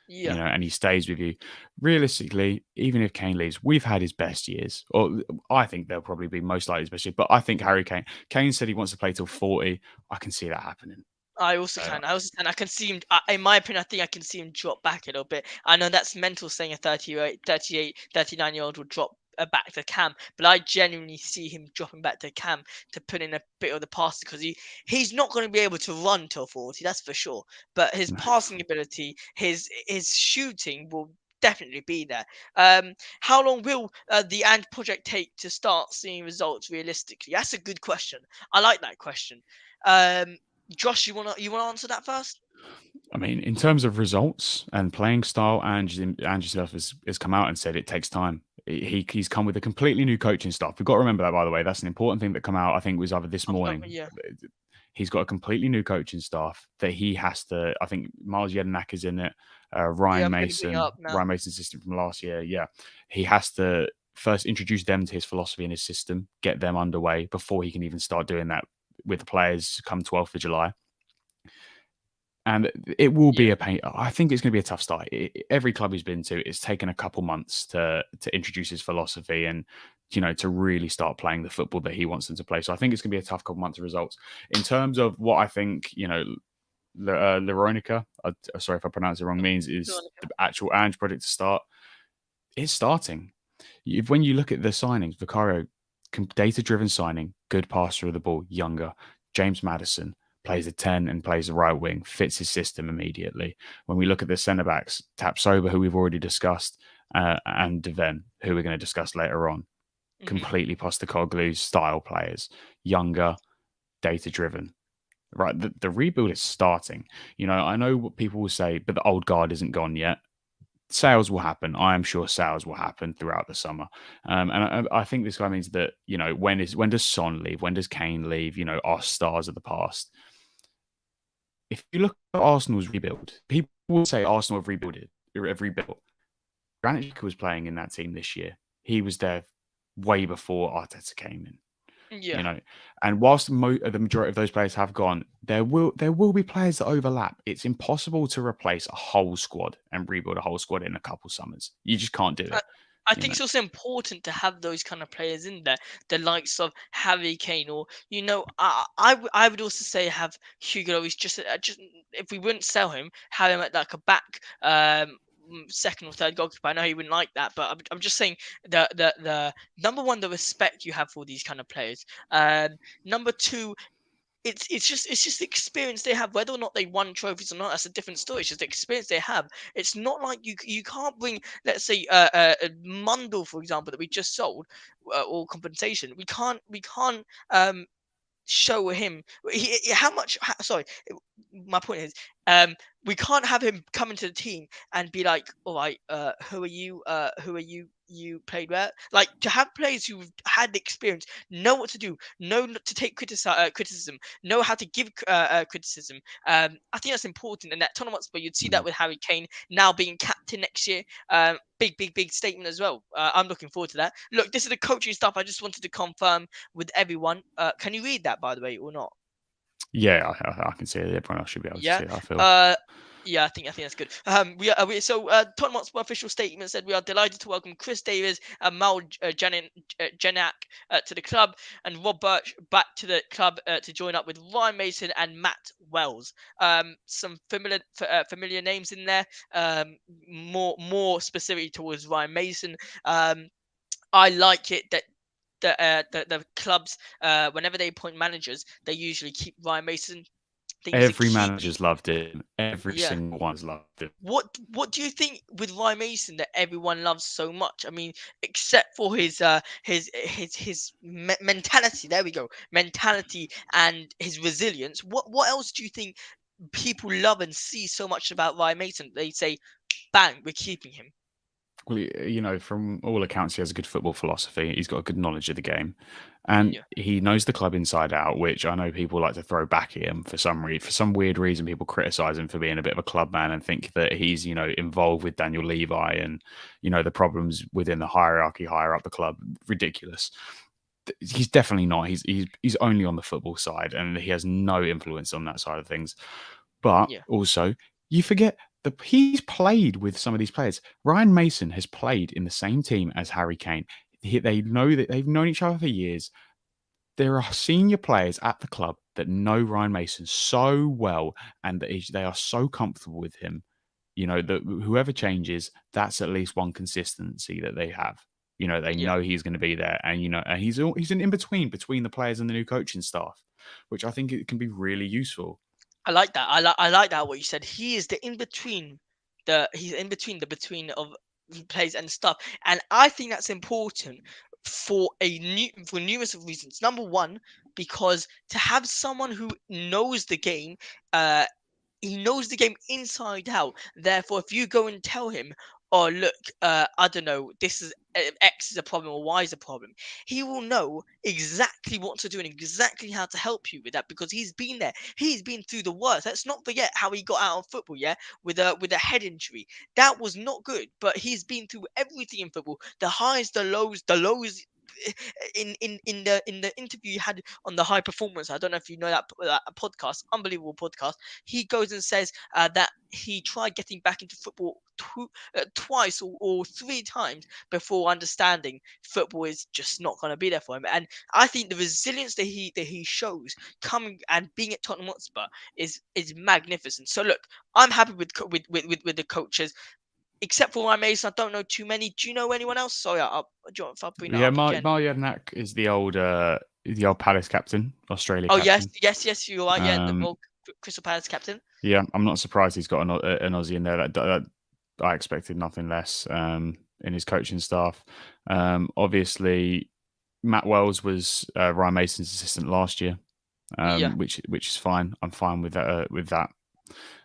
Yeah. and he stays with you. Realistically, even if Kane leaves, we've had his best years, or I think they'll probably be most likely his best years. But I think Harry Kane said he wants to play till 40. I can see that happening. I also Uh, can. I also can. I can see him. In my opinion, I think I can see him drop back a little bit. I know that's mental saying a 39-year-old will drop back to Cam, but I genuinely see him dropping back to Cam to put in a bit of the passing because he's not going to be able to run till 40, that's for sure. But his no. passing ability, his shooting will definitely be there. How long will the Ant project take to start seeing results realistically? That's a good question. I like that question. Um, Josh, you wanna answer that first? I mean, in terms of results and playing style, Ange himself has come out and said it takes time. He's come with a completely new coaching staff. We've got to remember that, by the way. That's an important thing that come out. I think it was either this morning. Yeah, He's got a completely new coaching staff that he has to. I think Miles Jedinak is in it. yeah. Ryan I'm gonna bring it up Mason, now. Ryan Mason's assistant from last year. Yeah, he has to first introduce them to his philosophy and his system, get them underway before he can even start doing that with the players come 12th of July. And it will Yeah, be a pain. I think it's going to be a tough start. Every club he's been to, it's taken a couple months to introduce his philosophy and to really start playing the football that he wants them to play. So I think it's going to be a tough couple months of results. In terms of what I think, Veronica, sorry if I pronounce it wrong, means go is on. the actual Ange project to start. It's starting. When you look at the signings, Vicario, data-driven signing, good passer of the ball, younger. James Maddison plays a 10 and plays the right wing, fits his system immediately. When we look at the centre-backs, Tapsoba, who we've already discussed, and Deven, who we're going to discuss later on, Mhm. completely Postecoglou style players, younger, data-driven. Right, the rebuild is starting. I know what people will say, but the old guard isn't gone yet. Sales will happen. I am sure sales will happen throughout the summer. And I think this guy means that, when does Son leave? When does Kane leave? Our stars of the past. If you look at Arsenal's rebuild, people will say Arsenal have rebuilt. Granit Xhaka was playing in that team this year. He was there way before Arteta came in. you Yeah. know. And whilst the majority of those players have gone, there will be players that overlap. It's impossible to replace a whole squad and rebuild a whole squad in a couple summers. You just can't do I, it. I You think know. it's also important to have those kind of players in there, the likes of Harry Kane, or I would also say have Hugo Lloris. Just if we wouldn't sell him, have him at like a back second or third goalkeeper. I know he wouldn't like that, but I'm just saying the number one, the respect you have for these kind of players. Number two, it's just the experience they have, whether or not they won trophies or not. That's a different story. It's just the experience they have. It's not like you can't bring, let's say, Mundle, for example, that we just sold, or compensation. We can't show him how much. Sorry, my point is, um, we can't have him come into the team and be like, all right, who are you? Who are you? You played where? Like, to have players who've had the experience, know what to do, know not to take criticism, know how to give criticism. I think that's important. And at Tottenham Hotspur, you'd see that Mm. with Harry Kane now being captain next year. Big statement as well. I'm looking forward to that. Look, this is the coaching stuff. I just wanted to confirm with everyone. Can you read that, by the way, or not? Yeah, I can see it. Everyone else should be able to Yeah. see it, I feel. Uh, yeah, I think that's good. Tottenham Hotspur official statement said we are delighted to welcome Chris Davies and Mal Janak to the club, and Rob Birch back to the club to join up with Ryan Mason and Matt Wells. Some familiar names in there. More specifically towards Ryan Mason. I like it that the clubs, whenever they appoint managers, they usually keep Ryan Mason. I think he's a Every key. manager's loved him. Every Yeah. single one's loved him. What do you think with Ryan Mason that everyone loves so much? I mean, except for his mentality. There we go, mentality and his resilience. What else do you think people love and see so much about Ryan Mason? They say, bang, we're keeping him. Well, from all accounts, he has a good football philosophy. He's got a good knowledge of the game, and Yeah, he knows the club inside out. Which I know people like to throw back at him for some weird reason. People criticize him for being a bit of a club man and think that he's involved with Daniel Levi and the problems within the hierarchy higher up the club. Ridiculous. He's definitely not. He's only on the football side, and he has no influence on that side of things. But yeah, also, you forget. he's played with some of these players. Ryan Mason has played in the same team as Harry Kane. They know that they've known each other for years. There are senior players at the club that know Ryan Mason so well, and that they are so comfortable with him. That whoever changes, that's at least one consistency that they have. They Yeah. know he's going to be there, and he's an in between the players and the new coaching staff, which I think it can be really useful. I like that. I like that what you said. He is the in between. He's in between the between of plays and stuff, and I think that's important for numerous of reasons. Number one, because to have someone who knows the game, uh, he knows the game inside out. Therefore, if you go and tell him, "Oh, look, I don't know, this is X is a problem or Y is a problem," he will know exactly what to do and exactly how to help you with that because he's been there. He's been through the worst. Let's not forget how he got out of football, yeah, with a head injury. That was not good, but he's been through everything in football: the highs, the lows. In the interview you had on the High Performance, I don't know if you know that podcast, unbelievable podcast. He goes and says that he tried getting back into football twice or three times before understanding football is just not going to be there for him. And I think the resilience that he shows coming and being at Tottenham Hotspur is magnificent. So look, I'm happy with the coaches. Except for my mates, I don't know too many. Do you know anyone else? Sorry, if I bring that Yeah, up again. Marjanac is the old Palace captain, Australia Oh yes, captain. yes, you're right. Yeah, the Um, old Crystal Palace captain. yeah, I'm not surprised he's got an Aussie in there. That I expected nothing less in his coaching staff. Obviously, Matt Wells was Ryan Mason's assistant last year, Yeah, which is fine. I'm fine with that.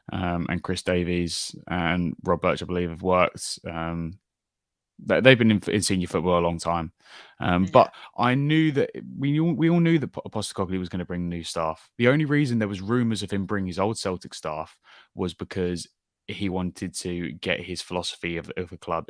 And Chris Davies and Rob Birch, I believe, have worked. They've been in senior football a long time, yeah, but I knew that we all knew that Postecoglou was going to bring new staff. The only reason there was rumours of him bringing his old Celtic staff was because he wanted to get his philosophy of the club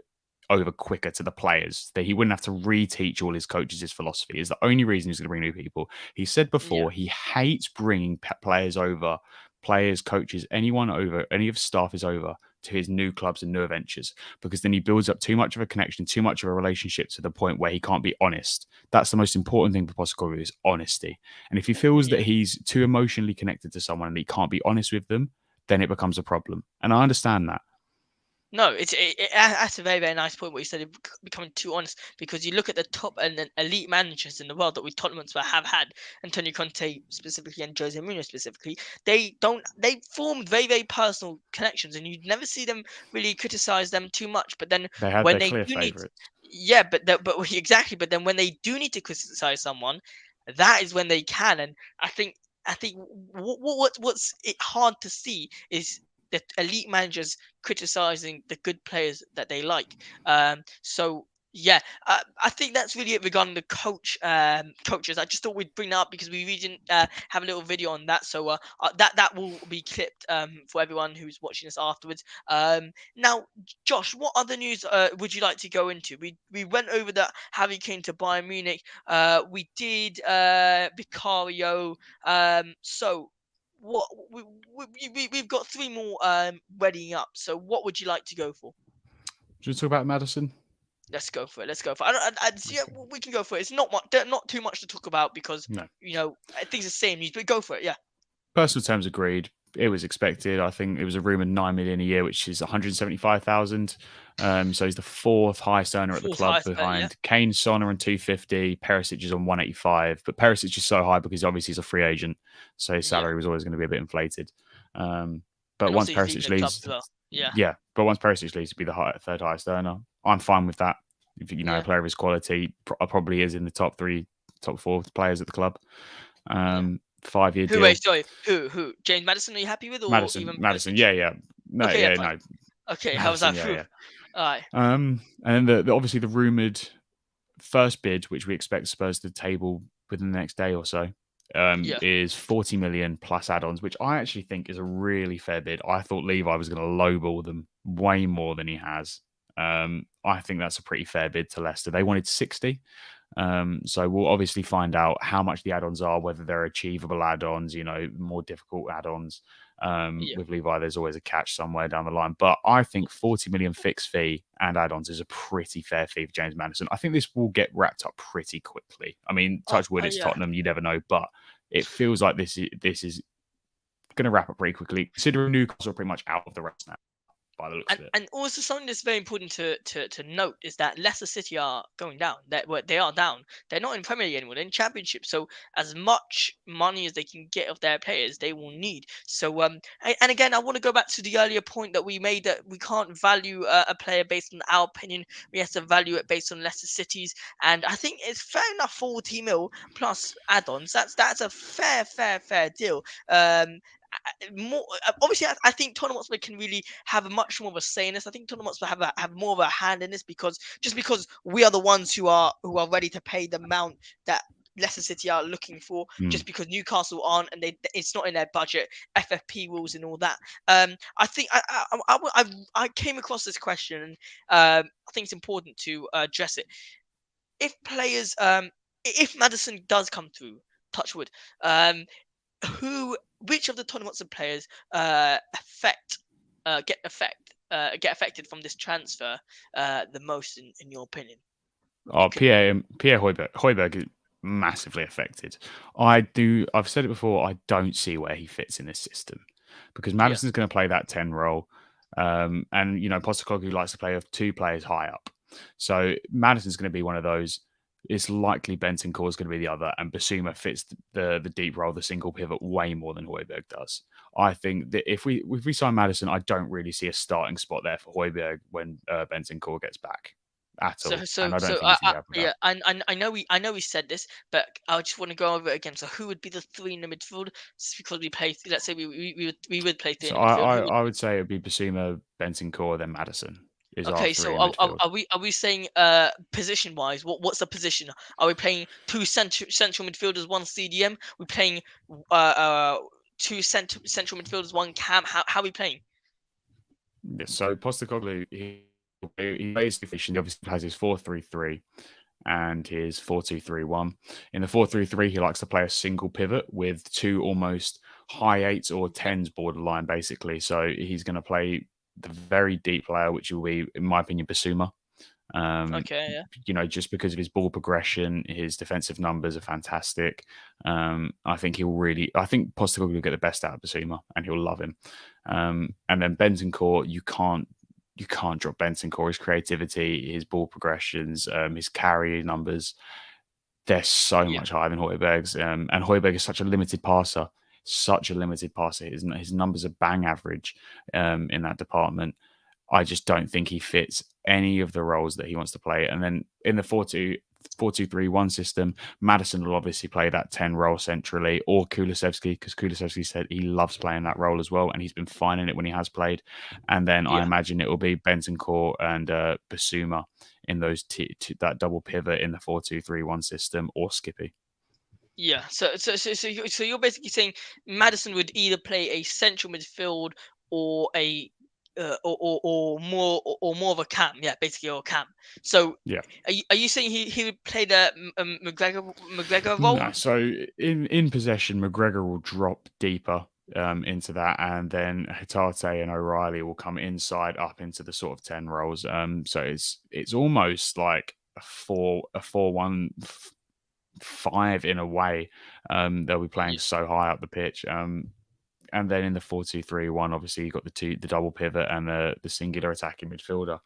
over quicker to the players. That he wouldn't have to reteach all his coaches his philosophy. Is the only reason he's going to bring new people. He said yeah, before he hates bringing players over, players, coaches, anyone over, any of his staff is over to his new clubs and new adventures, because then he builds up too much of a connection, too much of a relationship to the point where he can't be honest. That's the most important thing for Postecoglou is honesty. And if he feels that yeah. he's too emotionally connected to someone and he can't be honest with them, then it becomes a problem. And I understand that. No, that's a very, very nice point what you said. Becoming too honest, because you look at the top and then elite managers in the world that we Tottenham have had, Antonio Conte specifically and Jose Mourinho specifically. They form very, very personal connections, and you'd never see them really criticize them too much. But then They had when their they clear do need, favourites. yeah, but exactly. But then when they do need to criticize someone, that is when they can. And I think what's it hard to see is the elite managers criticizing the good players that they like. So yeah, I think that's really it regarding the coaches. I just thought we'd bring that up because we really didn't have a little video on that. So that will be clipped for everyone who's watching us afterwards. Now, Josh, what other news would you like to go into? We went over that Harry Kane to Bayern Munich. We did Vicario. So what we've got three more readying up. So what would you like to go for? Should we talk about Maddison? Let's go for it. Let's go for it. Yeah, Okay. we can go for it. It's not too much to talk about because No. I think it's the same news. But go for it. Yeah. Personal terms agreed. It was expected. I think it was a rumored 9 million a year, which is 175,000. So he's the fourth highest earner at the Fourth club highest bet. Yeah. behind Kane, Son are on 250. Perisic is on 185. But Perisic is so high because obviously he's a free agent, so his Yeah. salary was always going to be a bit inflated. But And once also he's leaving Perisic the club leaves, as well. Yeah. yeah. But once Perisic leaves to be the third highest earner, I'm fine with that. If a Yeah. player of his quality probably is in the top three, top four players at the club. Yeah. 5-year Who? deal. Wait. Sorry. Who? James Maddison? Are you happy with, or Madison, even Madison, Perisic? yeah. No, Okay. Yeah. yeah, Fine. no. Okay. How was Madison, that? yeah, Whew. yeah. All right. And then obviously the rumored first bid, which we expect Spurs to table within the next day or so, Yeah. is 40 million plus add-ons, which I actually think is a really fair bid. I thought Levi was going to lowball them way more than he has. I think that's a pretty fair bid to Leicester. They wanted 60. So we'll obviously find out how much the add-ons are, whether they're achievable add-ons, more difficult add-ons. Yeah. With Levi, there's always a catch somewhere down the line. But I think 40 million fixed fee and add-ons is a pretty fair fee for James Maddison. I think this will get wrapped up pretty quickly. I mean, touch wood, it's Yeah. Tottenham, you never know, but it feels like this is going to wrap up pretty quickly, considering Newcastle are pretty much out of the race now, by the looks of it. And also something that's very important to note is that Leicester City are going down. They are down. They're not in Premier League anymore. They're in Championship. So as much money as they can get of their players, they will need. So and again, I want to go back to the earlier point that we made, that we can't value a player based on our opinion. We have to value it based on Leicester City's. And I think it's fair enough. 40 mil plus add-ons. That's a fair deal. More obviously, I think Tottenham Hotspur can really have a much more of a say in this. I think Tottenham Hotspur have more of a hand in this, because we are the ones who are ready to pay the amount that Leicester City are looking for, just because Newcastle aren't, and it's not in their budget, FFP rules and all that. I think I came across this question, and I think it's important to address it. If players, if Maddison does come through, touch wood, which of the Tottenham Hotspur players get affected from this transfer the most, in your opinion? Pierre Højbjerg is massively affected. I've said it before, I don't see where he fits in this system, because Maddison's going to play that 10 role. And Postecoglou likes to play with two players high up. So Maddison's going to be one of those. It's likely Bentancur is going to be the other, and Basuma fits the deep role, the single pivot, way more than Højbjerg does. I think that if we sign Maddison, I don't really see a starting spot there for Højbjerg when Bentancur gets back at all. And I don't think he's going to have that. Yeah, I know we said this, but I just want to go over it again. So who would be the three in the midfield? Just because we play, let's say we would play three So in the midfield. I would say it would be Basuma, Bentancur, then Maddison. Okay, so are we saying position wise, what's the position? Are we playing two central midfielders, one CDM? We're playing two central midfielders, one cam. How are we playing? Yeah, so Postecoglou, he plays efficient. He obviously has his 4-3-3 and his 4-2-3-1. In the 4-3-3, he likes to play a single pivot with two almost high eights or tens borderline, basically. So he's going to play the very deep player, which will be, in my opinion, Basuma. Okay, yeah. Just because of his ball progression, his defensive numbers are fantastic. I think Postecoglou will get the best out of Basuma, and he'll love him. And then Bentancur, you can't drop Bentancur. His creativity, his ball progressions, his carry numbers, they're so much higher than Højbjerg's. And Højbjerg is such a limited passer. His numbers are bang average in that department. I just don't think he fits any of the roles that he wants to play. And then in the 4-2-3-1 system, Maddison will obviously play that 10 role centrally, or Kulusevski, because Kulusevski said he loves playing that role as well, and he's been fine in it when he has played. And then I imagine it will be Bentancur and Basuma in those that double pivot in the 4-2-3-1 system, or Skippy. Yeah, so you're basically saying Maddison would either play a central midfield or a or more of a cam, basically, or a cam. So yeah, are you saying he would play the McGregor role? No, so in possession, McGregor will drop deeper into that, and then Hatate and O'Reilly will come inside up into the sort of 10 roles. So it's almost like a 4-1-5 in a way. They'll be playing so high up the pitch. And then in the 4-2-3-1, obviously you've got the double pivot and the singular attacking midfielder.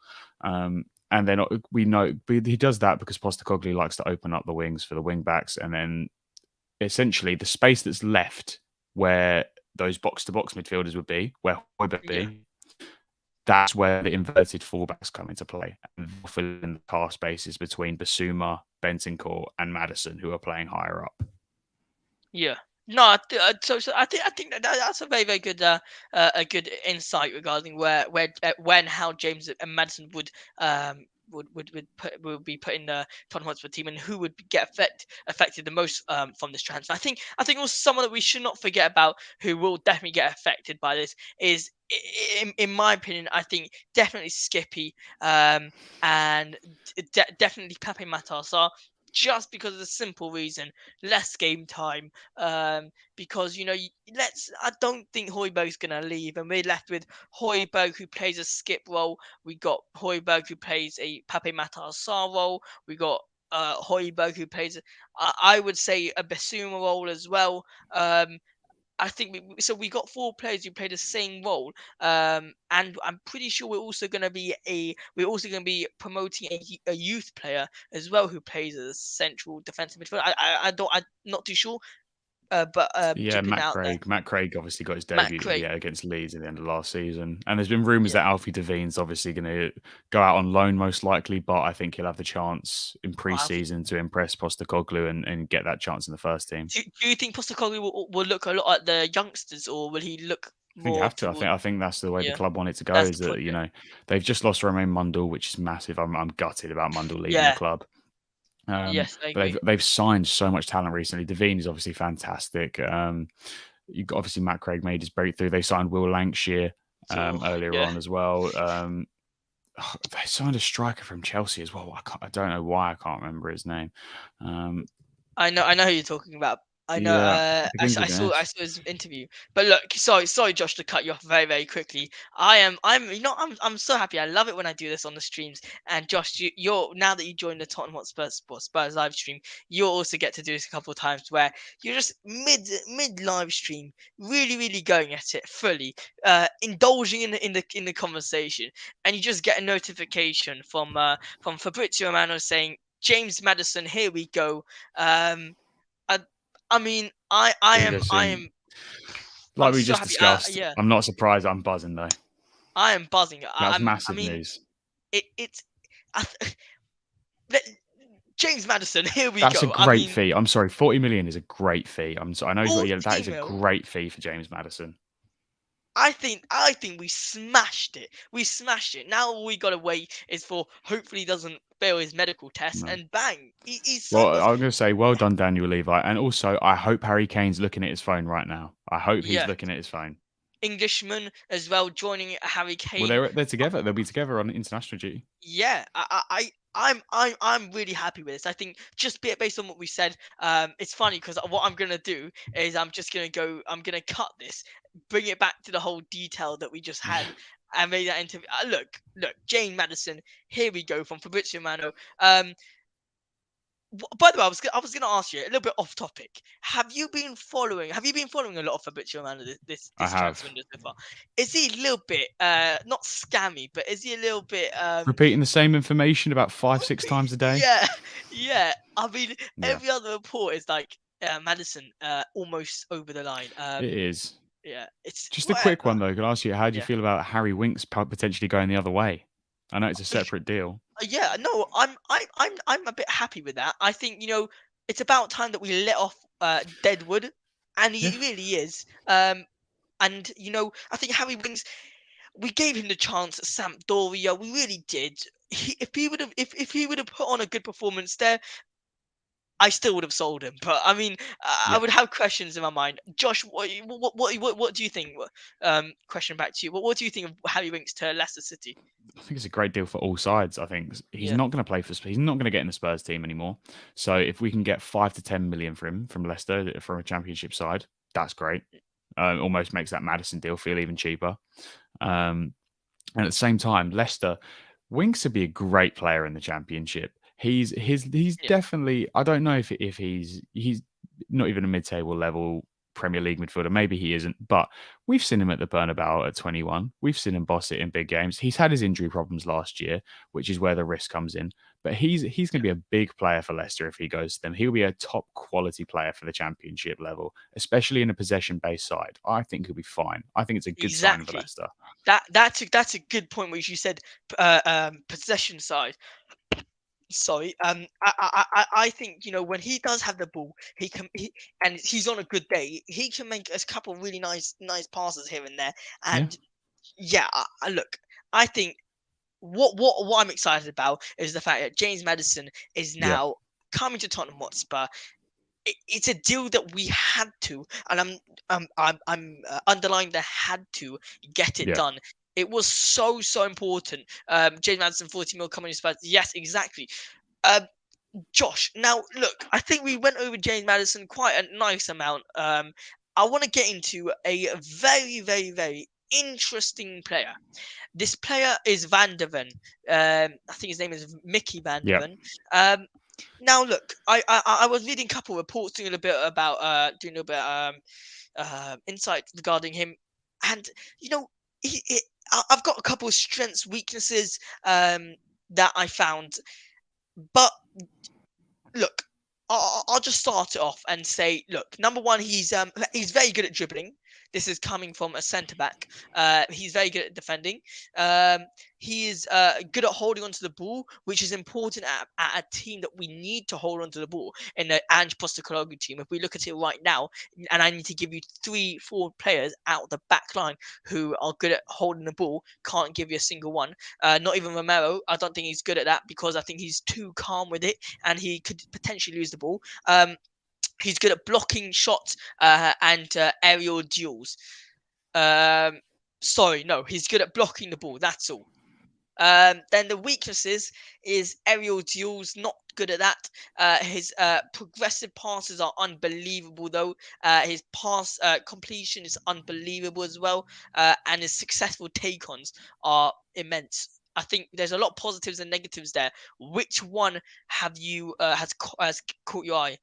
And then we know he does that because Postecoglou likes to open up the wings for the wing backs, and then essentially the space that's left where those box-to-box midfielders would be, where Højbjerg would be, that's where the inverted fullbacks come into play, and filling the car spaces between Basuma, Bentancur, and Maddison, who are playing higher up. Yeah. No, so I think that's a very good a good insight regarding where when how James and Maddison would be put in the Tottenham Hotspur team, and who would get affected the most from this transfer. I think also someone that we should not forget about, who will definitely get affected by this, is, in my opinion, I think definitely Skippy, and definitely Pape Matar Sarr. just because of the simple reason, less game time. Because I don't think Højbjerg's gonna leave, and we're left with Højbjerg, who plays a skip role. We got Højbjerg, who plays a Pape Matar Sarr role. We got Højbjerg, who plays, I would say, a Basuma role as well. I think we got 4 players who play the same role, and I'm pretty sure we're also going to be promoting a youth player as well who plays as a central defensive midfielder. I'm not too sure, but Yeah, dipping Matt out there, Craig. Matt Craig obviously got his Matt debut Craig. against Leeds at the end of last season. And there's been rumours Yeah. that Alfie Devine's obviously going to go out on loan most likely, but I think he'll have the chance in pre-season to impress Postecoglou and get that chance in the first team. Do you think Postecoglou will look a lot at the youngsters, or will he look I think you more have to. towards? I think that's the way the Yeah, club want it to go. that's Is the that point. they've just lost Romain Mundle, which is massive. I'm gutted about Mundle leaving the Yeah. club. Yes, I But agree. they've signed so much talent recently. Devine is obviously fantastic. You got obviously Matt Craig made his breakthrough. They signed Will Lancashire So earlier yeah, on as well. They signed a striker from Chelsea as well. I don't know why I can't remember his name. I know who you're talking about. I know. Yeah, it I, begins with an I S. saw his interview. But look, sorry, Josh, to cut you off very, very quickly. I'm so happy. I love it when I do this on the streams. And Josh, you're now that you joined the Tottenham Hotspur Spurs live stream, you'll also get to do this a couple of times where you're just mid live stream, really, really going at it fully, indulging in the conversation, and you just get a notification from Fabrizio Romano saying, "James Maddison, here we go." I, I mean, Listen, I'm like we so just happy. discussed, Yeah, I'm not surprised. I'm buzzing though. I am buzzing. That's I massive mean, news. it's I, let- James Maddison. Here we That's a go. I great mean, fee. I'm sorry, 40 million is a great fee. I know he's got. Yeah, that is 40 a mil. great fee for James Maddison. I think we smashed it. We smashed it. Now all we gotta wait is for hopefully he doesn't fail his medical test, No. and bang, he's Well, signed us. I'm going to say, well done, Daniel Levi. And also, I hope Harry Kane's looking at his phone right now. I hope he's Yeah, looking at his phone. Englishman as well joining Harry Well, Kane. they're together. They'll be together on international duty. Yeah, I'm really happy with this. I think just based on what we said, it's funny because what I'm gonna do is I'm gonna cut this, bring it back to the whole detail that we just had, and made that interview. Look, Jane Madison, here we go from Fabrizio Romano. By the way, I was gonna ask you a little bit off topic. Have you been following a lot of Fabrizio Romano I this transfer have. window so far? Is he a little bit not scammy, but is he a little bit Repeating the same information about 5, 6 times a day. yeah, yeah. I mean, Yeah, every other report is like Madison almost over the line. it is. Yeah, it's Just a quick whatever. one, though. Can I ask you, how do you Yeah, feel about Harry Winks potentially going the other way? I know it's a separate deal. yeah. No, I'm a bit happy with that. I think it's about time that we let off Deadwood, and Yeah, he really is. And I think Harry Winks, we gave him the chance at Sampdoria. We really did. If he would have put on a good performance there, I still would have sold him, but I mean, I yeah. would have questions in my mind. Josh, what do you think? Question back to you. What do you think of Harry Winks to Leicester City? I think it's a great deal for all sides. I think he's Yeah, not going to play for. He's not going to get in the Spurs team anymore. So if we can get 5 to 10 million for him from Leicester from a Championship side, that's great. Almost makes that Maddison deal feel even cheaper. And at the same time, Leicester, Winks would be a great player in the Championship. He's yeah, definitely. I don't know if he's not even a mid-table level Premier League midfielder. Maybe he isn't, but we've seen him at the Bernabeu at 21. We've seen him boss it in big games. He's had his injury problems last year, which is where the risk comes in. But he's going to yeah. be a big player for Leicester if he goes to them. He'll be a top quality player for the Championship level, especially in a possession-based side. I think he'll be fine. I think it's a good sign for Exactly. Leicester. That's a good point, which you said. Possession side. Sorry. I think when he does have the ball, and he's on a good day, he can make a couple really nice passes here and there. Yeah, And yeah, look, I think what I'm excited about is the fact that James Maddison is yeah, now coming to Tottenham Hotspur. It's a deal that we had to, and I'm underlining the had to get it yeah. done. It was so important. James Maddison, 40 mil coming to Spurs. Yes, exactly. Um, Josh, now look, I think we went over James Maddison quite a nice amount. I want to get into a very, very, very interesting player. This player is Van de Ven. I think his name is Mickey Van de Yep. Ven. Now look, I was reading a couple of reports doing a bit about insight regarding him, and you know, I've got a couple of strengths, weaknesses that I found, but look, I'll just start it off and say, look, number one, he's very good at dribbling. This is coming from a centre back. He's very good at defending. Um, he is good at holding onto the ball, which is important at a team that we need to hold onto the ball in the Ange Postecoglou team. If we look at it right now, and I need to give you 3-4 players out of the back line who are good at holding the ball, can't give you a single one. Not even Romero. I don't think he's good at that because I think he's too calm with it and he could potentially lose the ball. He's good at blocking shots and aerial duels. Sorry, no, he's good at blocking the ball. That's all. Then the weaknesses is aerial duels, not good at that. His progressive passes are unbelievable, though. His pass completion is unbelievable as well. And his successful take-ons are immense. I think there's a lot of positives and negatives there. Which one have you has caught your eye?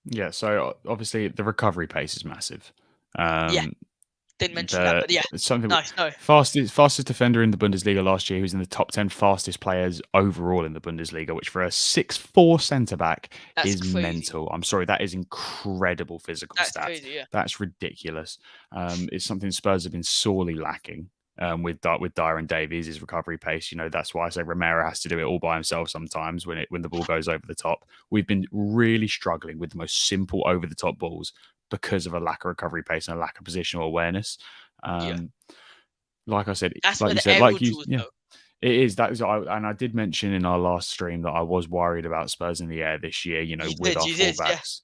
Yeah, so obviously the recovery pace is massive. Yeah, Um, didn't mention that, the but yeah, something nice. No, fastest defender in the Bundesliga last year. He was in the top 10 fastest players overall in the Bundesliga, which for a 6'4" centre back that's is crazy. mental. I'm sorry, that is incredible physical That's stats. crazy. Yeah, That's ridiculous. It's something Spurs have been sorely lacking. With Dyer and Davies, his recovery pace, that's why I say Romero has to do it all by himself sometimes when the ball goes over the top. We've been really struggling with the most simple over the top balls because of a lack of recovery pace and a lack of positional awareness. yeah. Um, like I said, That's like where you the said, aerial duels yeah, go. it is. And I did mention in our last stream that I was worried about Spurs in the air this year. With our You did, yeah. fullbacks,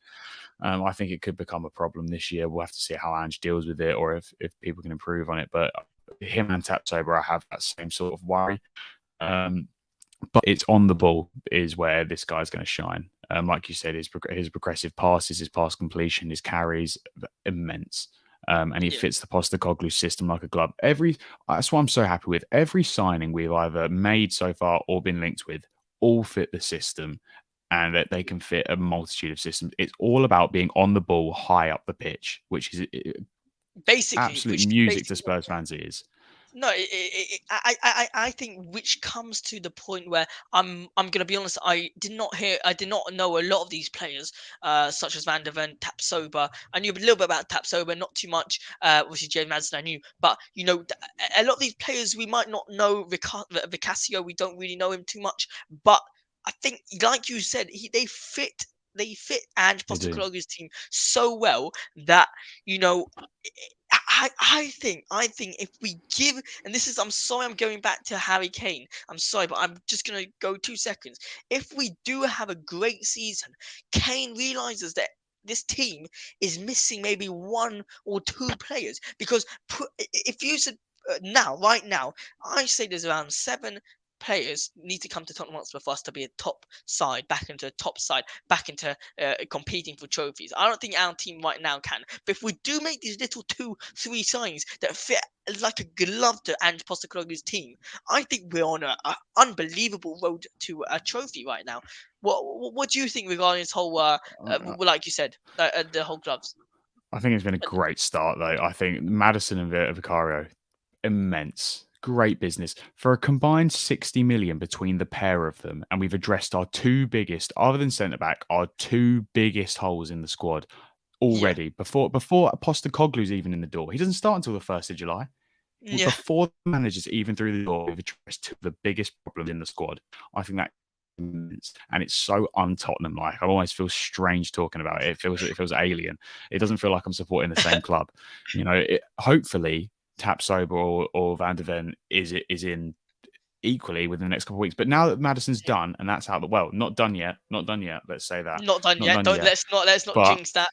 I think it could become a problem this year. We'll have to see how Ange deals with it, or if people can improve on it. But him and Tapsoba, I have that same sort of worry. But it's on the ball is where this guy's going to shine. Like you said, his progressive passes, his pass completion, his carries, immense. And he Yeah, fits the Postecoglou system like a glove. That's what I'm so happy with. Every signing we've either made so far or been linked with all fit the system, and that they can fit a multitude of systems. It's all about being on the ball, high up the pitch, which is basically, absolute which music to basically Spurs fans' ears. no, I think which comes to the point where I'm gonna be honest. I did not know a lot of these players, such as Van der Ven, Tapsoba. I knew a little bit about Tapsoba, not too much. Obviously James Maddison I knew, but a lot of these players we might not know. Vicario, we don't really know him too much, but I think, like you said, they fit Ange They do. Postecoglou's team so well that you know I think if we give, and this is, I'm sorry, I'm going back to Harry Kane. I'm sorry, but I'm just gonna go 2 seconds. If we do have a great season, Kane realizes that this team is missing maybe 1 or 2 players because if you said right now, I say there's around 7 players need to come to Tottenham Hotspur for us to be a top side, back into a top side, back into competing for trophies. I don't think our team right now can. But if we do make these little 2-3 signings that fit like a glove to Ange Postecoglou's team, I think we're on a unbelievable road to a trophy right now. What do you think regarding this whole, like you said, the whole gloves? I think it's been a great start, though. I think Maddison and Vicario, immense. Great business. For a combined 60 million between the pair of them, and we've addressed our two biggest, other than centre back, our two biggest holes in the squad Yeah, already. Before Postecoglou's even in the door. He doesn't start until the 1st of July. yeah. Before the manager's even through the door, we've addressed two of the biggest problems in the squad. I think that, and it's so un-Tottenham like. I always feel strange talking about it. It feels alien. It doesn't feel like I'm supporting the same club. Hopefully Tapsoba or Van de Ven is in equally within the next couple of weeks. But now that Maddison's done and that's out, not done yet. Not done yet. Let's say that. Not done Not yet. done Don't yet. let's not But jinx that.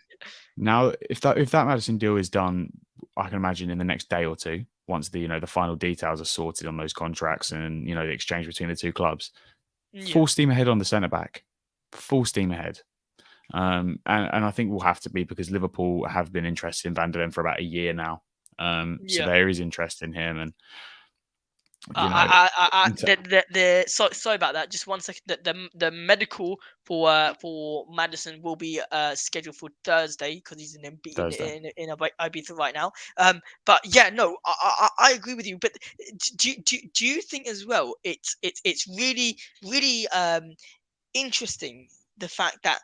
now, if that Maddison deal is done, I can imagine in the next day or two, once the final details are sorted on those contracts and the exchange between the two clubs, Yeah. full steam ahead on the centre back. full steam ahead. And I think we'll have to be, because Liverpool have been interested in Van der Ven for about a year now. So Yeah. there is interest in him, and you know, Sorry about that. Just 1 second. The medical for Maddison will be scheduled for Thursday because he's Thursday. in Ibiza right now. But yeah, no, I agree with you. But do you think as well? It's really interesting, the fact that,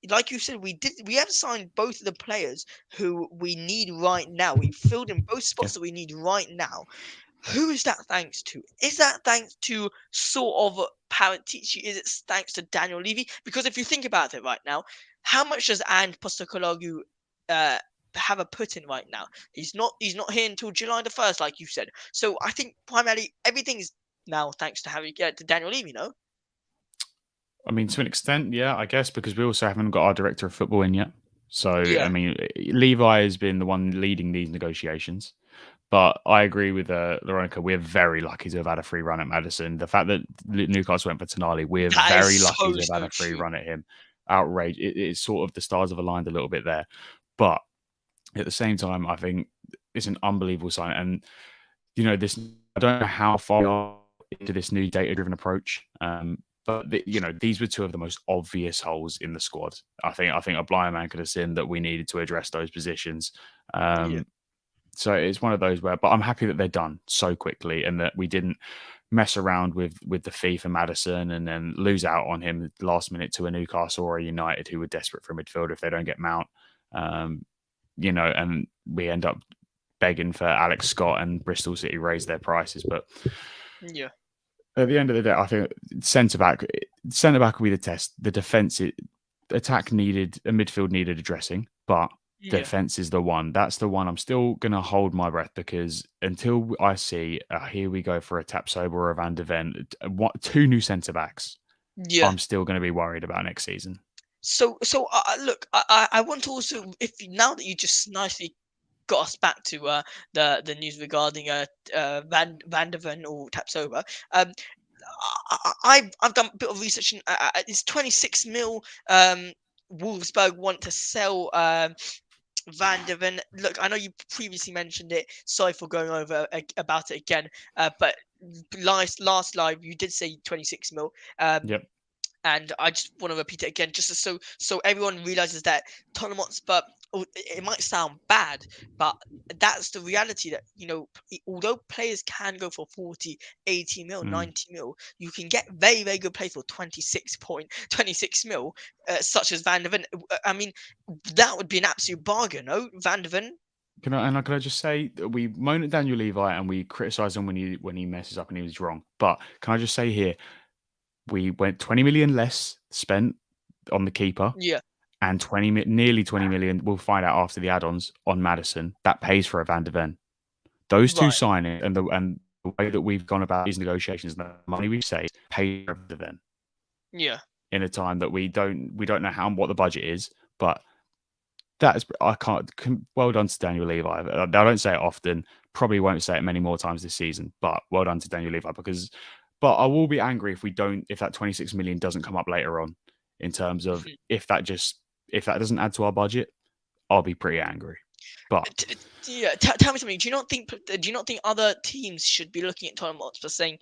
like you said, we have signed both of the players who we need right now. We filled in both Yeah. spots that we need right now. Who is that thanks to? Is that thanks to sort of Paratici? Is it thanks to Daniel Levy? Because if you think about it right now, how much does Ange Postecoglou uh, have a put in right now? He's not here until July the 1st, like you said. So I think primarily everything is now thanks to to Daniel Levy, no? I mean, to an extent, yeah, I guess, because we also haven't got our director of football in yet. So, I Yeah, mean, Levi has been the one leading these negotiations. But I agree with Veronica. We're very lucky to have had a free run at Maddison. The fact that Newcastle went for Tonali, we're that is very lucky to have had so a free true. run at him. Outrage. It's sort of the stars have aligned a little bit there. But at the same time, I think it's an unbelievable sign. And, this, I don't know how far we are into this new data-driven approach. But these were two of the most obvious holes in the squad. I think a blind man could have seen that we needed to address those positions. Yeah, So it's one of those where, but I'm happy that they're done so quickly, and that we didn't mess around with the fee for Maddison and then lose out on him last minute to a Newcastle or a United who were desperate for a midfielder if they don't get Mount. Um, and we end up begging for Alex Scott, and Bristol City raised their prices. But yeah, at the end of the day, I think centre back will be the test. The defence, midfield needed addressing, but yeah. defense is the one. That's the one I'm still going to hold my breath, because until I see, here we go for a Tapsoba or a Van de Ven, two new centre backs, Yeah. I'm still going to be worried about next season. So look, I want to also, if now that you just nicely got us back to the news regarding Van der Ven or Tapsoba. I've done a bit of research. And it's 26 mil. Wolfsburg want to sell Van der Ven. Look, I know you previously mentioned it. Sorry for going over about it again. But last live, you did say 26 mil. Yep. And I just want to repeat it again, just so everyone realizes that Tottenham Hotspur, it might sound bad, but that's the reality, that although players can go for 40, 80 mil, 90 mil, you can get very, very good players for 26 mil, such as Van der Ven. I mean, that would be an absolute bargain, no? Van der Ven. Can I just say that we moan at Daniel Levi and we criticise him when he messes up and he was wrong. But can I just say here, we went 20 million less spent on the keeper, Yeah, and nearly 20 million, we'll find out after the add-ons, on Maddison. That pays for a Van de Ven. Those two right. signings and the way that we've gone about these negotiations, the money we've saved, pays for a Van de Ven Yeah. in a time that we don't know what the budget is. But well done to Daniel Levi. I don't say it often, probably won't say it many more times this season, but well done to Daniel Levi, but I will be angry if that 26 million doesn't come up later on, in terms of if that doesn't add to our budget, I'll be pretty angry. But Yeah, tell me something. Do you not think other teams should be looking at Tottenham Hotspur saying,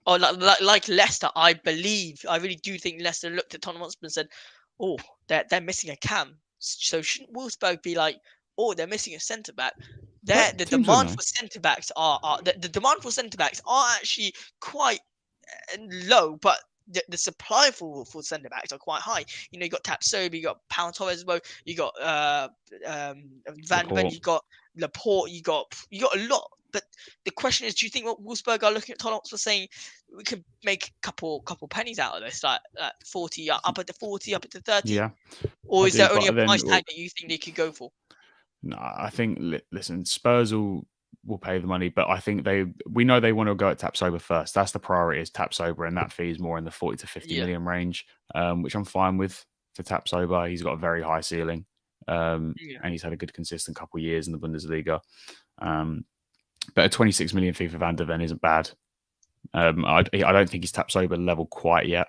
or like Leicester? I really do think Leicester looked at Tottenham Hotspur and said, "Oh, they're missing a cam." So shouldn't Wolfsburg be like, "Oh, they're missing a centre back"? The teams will demand know. for centre backs the demand for centre backs are actually quite low, but the supply for centre backs are quite high. You got Tapsoba, you got Pau Torres as well, you got Van Ven, Laporte. you got Laporte, you got a lot. But the question is, do you think what Wolfsburg are looking at Tottenham for, saying we could make a couple pennies out of this, like 40 up at the 40, up at the 30, Yeah, or I is do. there only But a then, price tag that you think they could go for? no, I think, listen, Spurs will pay the money, but I think we know they want to go at Tapsoba first. That's the priority, is Tapsoba, and that fee is more in the 40 to 50 Yeah, million range, which I'm fine with for Tapsoba. He's got a very high ceiling, and yeah, he's had a good consistent couple of years in the Bundesliga. But a 26 million fee for Van der Ven isn't bad. I don't think he's Tapsoba level quite yet,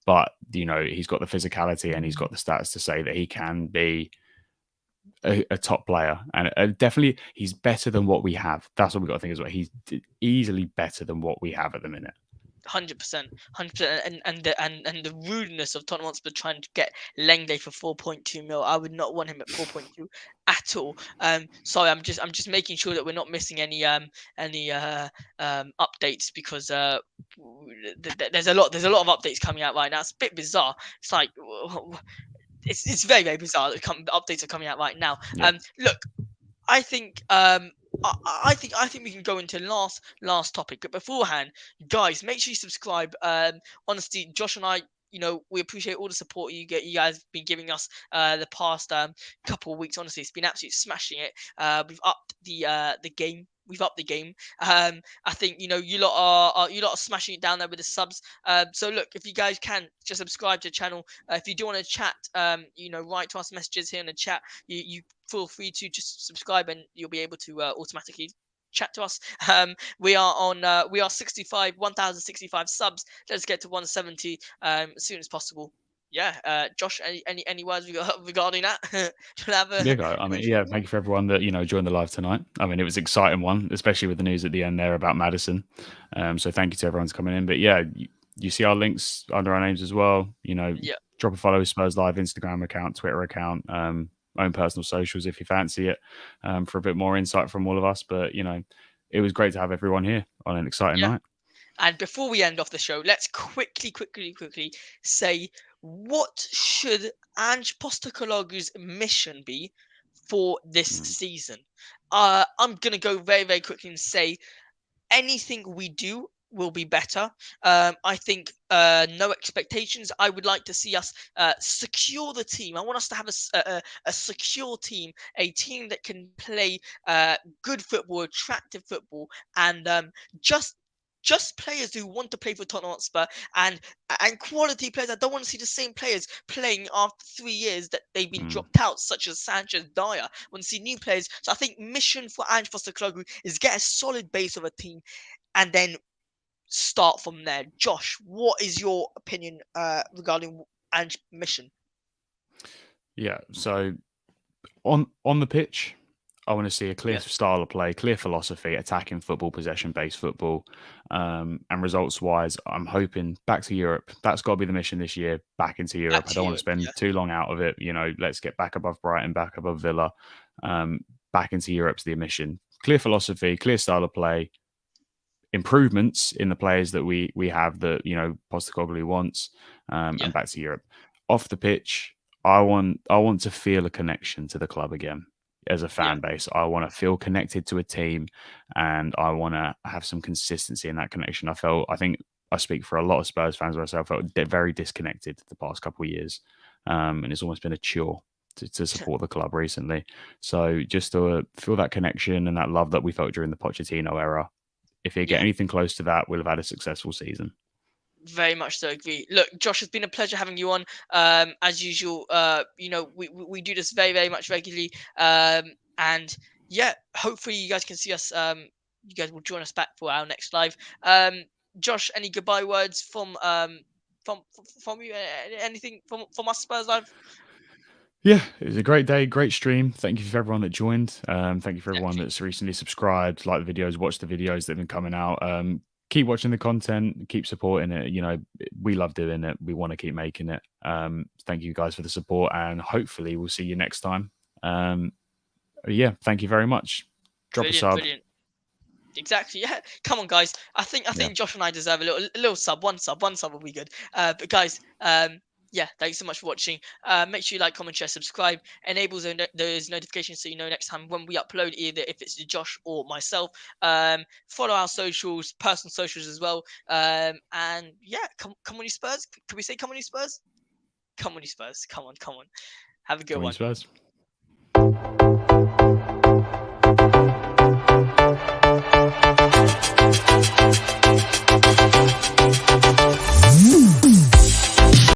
but he's got the physicality and he's got the stats to say that he can be a top player, and definitely he's better than what we have. That's what we got to think as well. He's easily better than what we have at the minute. 100%, and the rudeness of Tottenham Hotspur trying to get Lenglet for 4.2 mil. I would not want him at 4.2 at all. Sorry, I'm just making sure that we're not missing any updates, because there's a lot of updates coming out right now. It's a bit bizarre. It's like it's very, very bizarre. The updates are coming out right now. Yeah. Look, I think I think we can go into last topic, but beforehand, guys, make sure you subscribe. Honestly, Josh and I, we appreciate all the support you guys have been giving us the past couple of weeks. Honestly, it's been absolutely smashing it. We've upped the game. We've upped the game. I think you lot are smashing it down there with the subs. So look, if you guys can just subscribe to the channel. If you do want to chat, write to us messages here in the chat. You feel free to just subscribe, and you'll be able to automatically chat to us. We are 1065 subs. Let's get to 170 as soon as possible. Yeah, Josh, any words regarding that? Thank you for everyone that joined the live tonight. I mean, it was an exciting one, especially with the news at the end there about Maddison. So thank you to everyone coming in. But yeah, you see our links under our names as well. Drop a follow, Spurs Live Instagram account, Twitter account, own personal socials if you fancy it, for a bit more insight from all of us. But it was great to have everyone here on an exciting night. And before we end off the show, let's quickly say, what should Ange Postecoglou's mission be for this season? I'm going to go very, very quickly and say anything we do will be better. I think no expectations. I would like to see us secure the team. I want us to have a secure team, a team that can play good football, attractive football, and just players who want to play for Tottenham Hotspur, and quality players. I don't want to see the same players playing after 3 years that they've been dropped out, such as Sanchez, Dyer. I want to see new players. So I think mission for Ange Postecoglou is get a solid base of a team, and then start from there. Josh, what is your opinion regarding Ange's mission? Yeah, so on the pitch, I want to see a clear style of play, clear philosophy, attacking football, possession-based football, and results-wise, I'm hoping back to Europe. That's got to be the mission this year, back into Europe. I don't want to spend too long out of it. Let's get back above Brighton, back above Villa, back into Europe's the mission. Clear philosophy, clear style of play, improvements in the players that we have that Postecoglou wants, and back to Europe. Off the pitch, I want to feel a connection to the club again. As a fan base, I want to feel connected to a team, and I want to have some consistency in that connection. I think I speak for a lot of Spurs fans myself. I felt very disconnected the past couple of years, and it's almost been a chore to support the club recently. So just to feel that connection and that love that we felt during the Pochettino era, if you get anything close to that, we'll have had a successful season. Very much so agree. Look, Josh, it's been a pleasure having you on. As usual, we do this very, very much regularly. And yeah, hopefully you guys can see us. You guys will join us back for our next live. Josh, any goodbye words from you? Anything from us, Spurs Live? Yeah, it was a great day, great stream. Thank you for everyone that joined. Thank you for everyone that's recently subscribed, liked the videos, watched the videos that have been coming out. Keep watching the content, keep supporting it. We love doing it. We want to keep making it. Thank you guys for the support, and hopefully we'll see you next time. Thank you very much. Drop a sub. Brilliant. Exactly. Yeah. Come on, guys. I think Josh and I deserve a little sub. One sub will be good. But guys, thanks so much for watching. Make sure you like, comment, share, subscribe. Enables those notifications so you know next time when we upload, either if it's Josh or myself. Follow our socials, personal socials as well. And yeah, come on, you Spurs. Can we say come on, you Spurs? Come on, you Spurs. Come on. Have a good one. Spurs.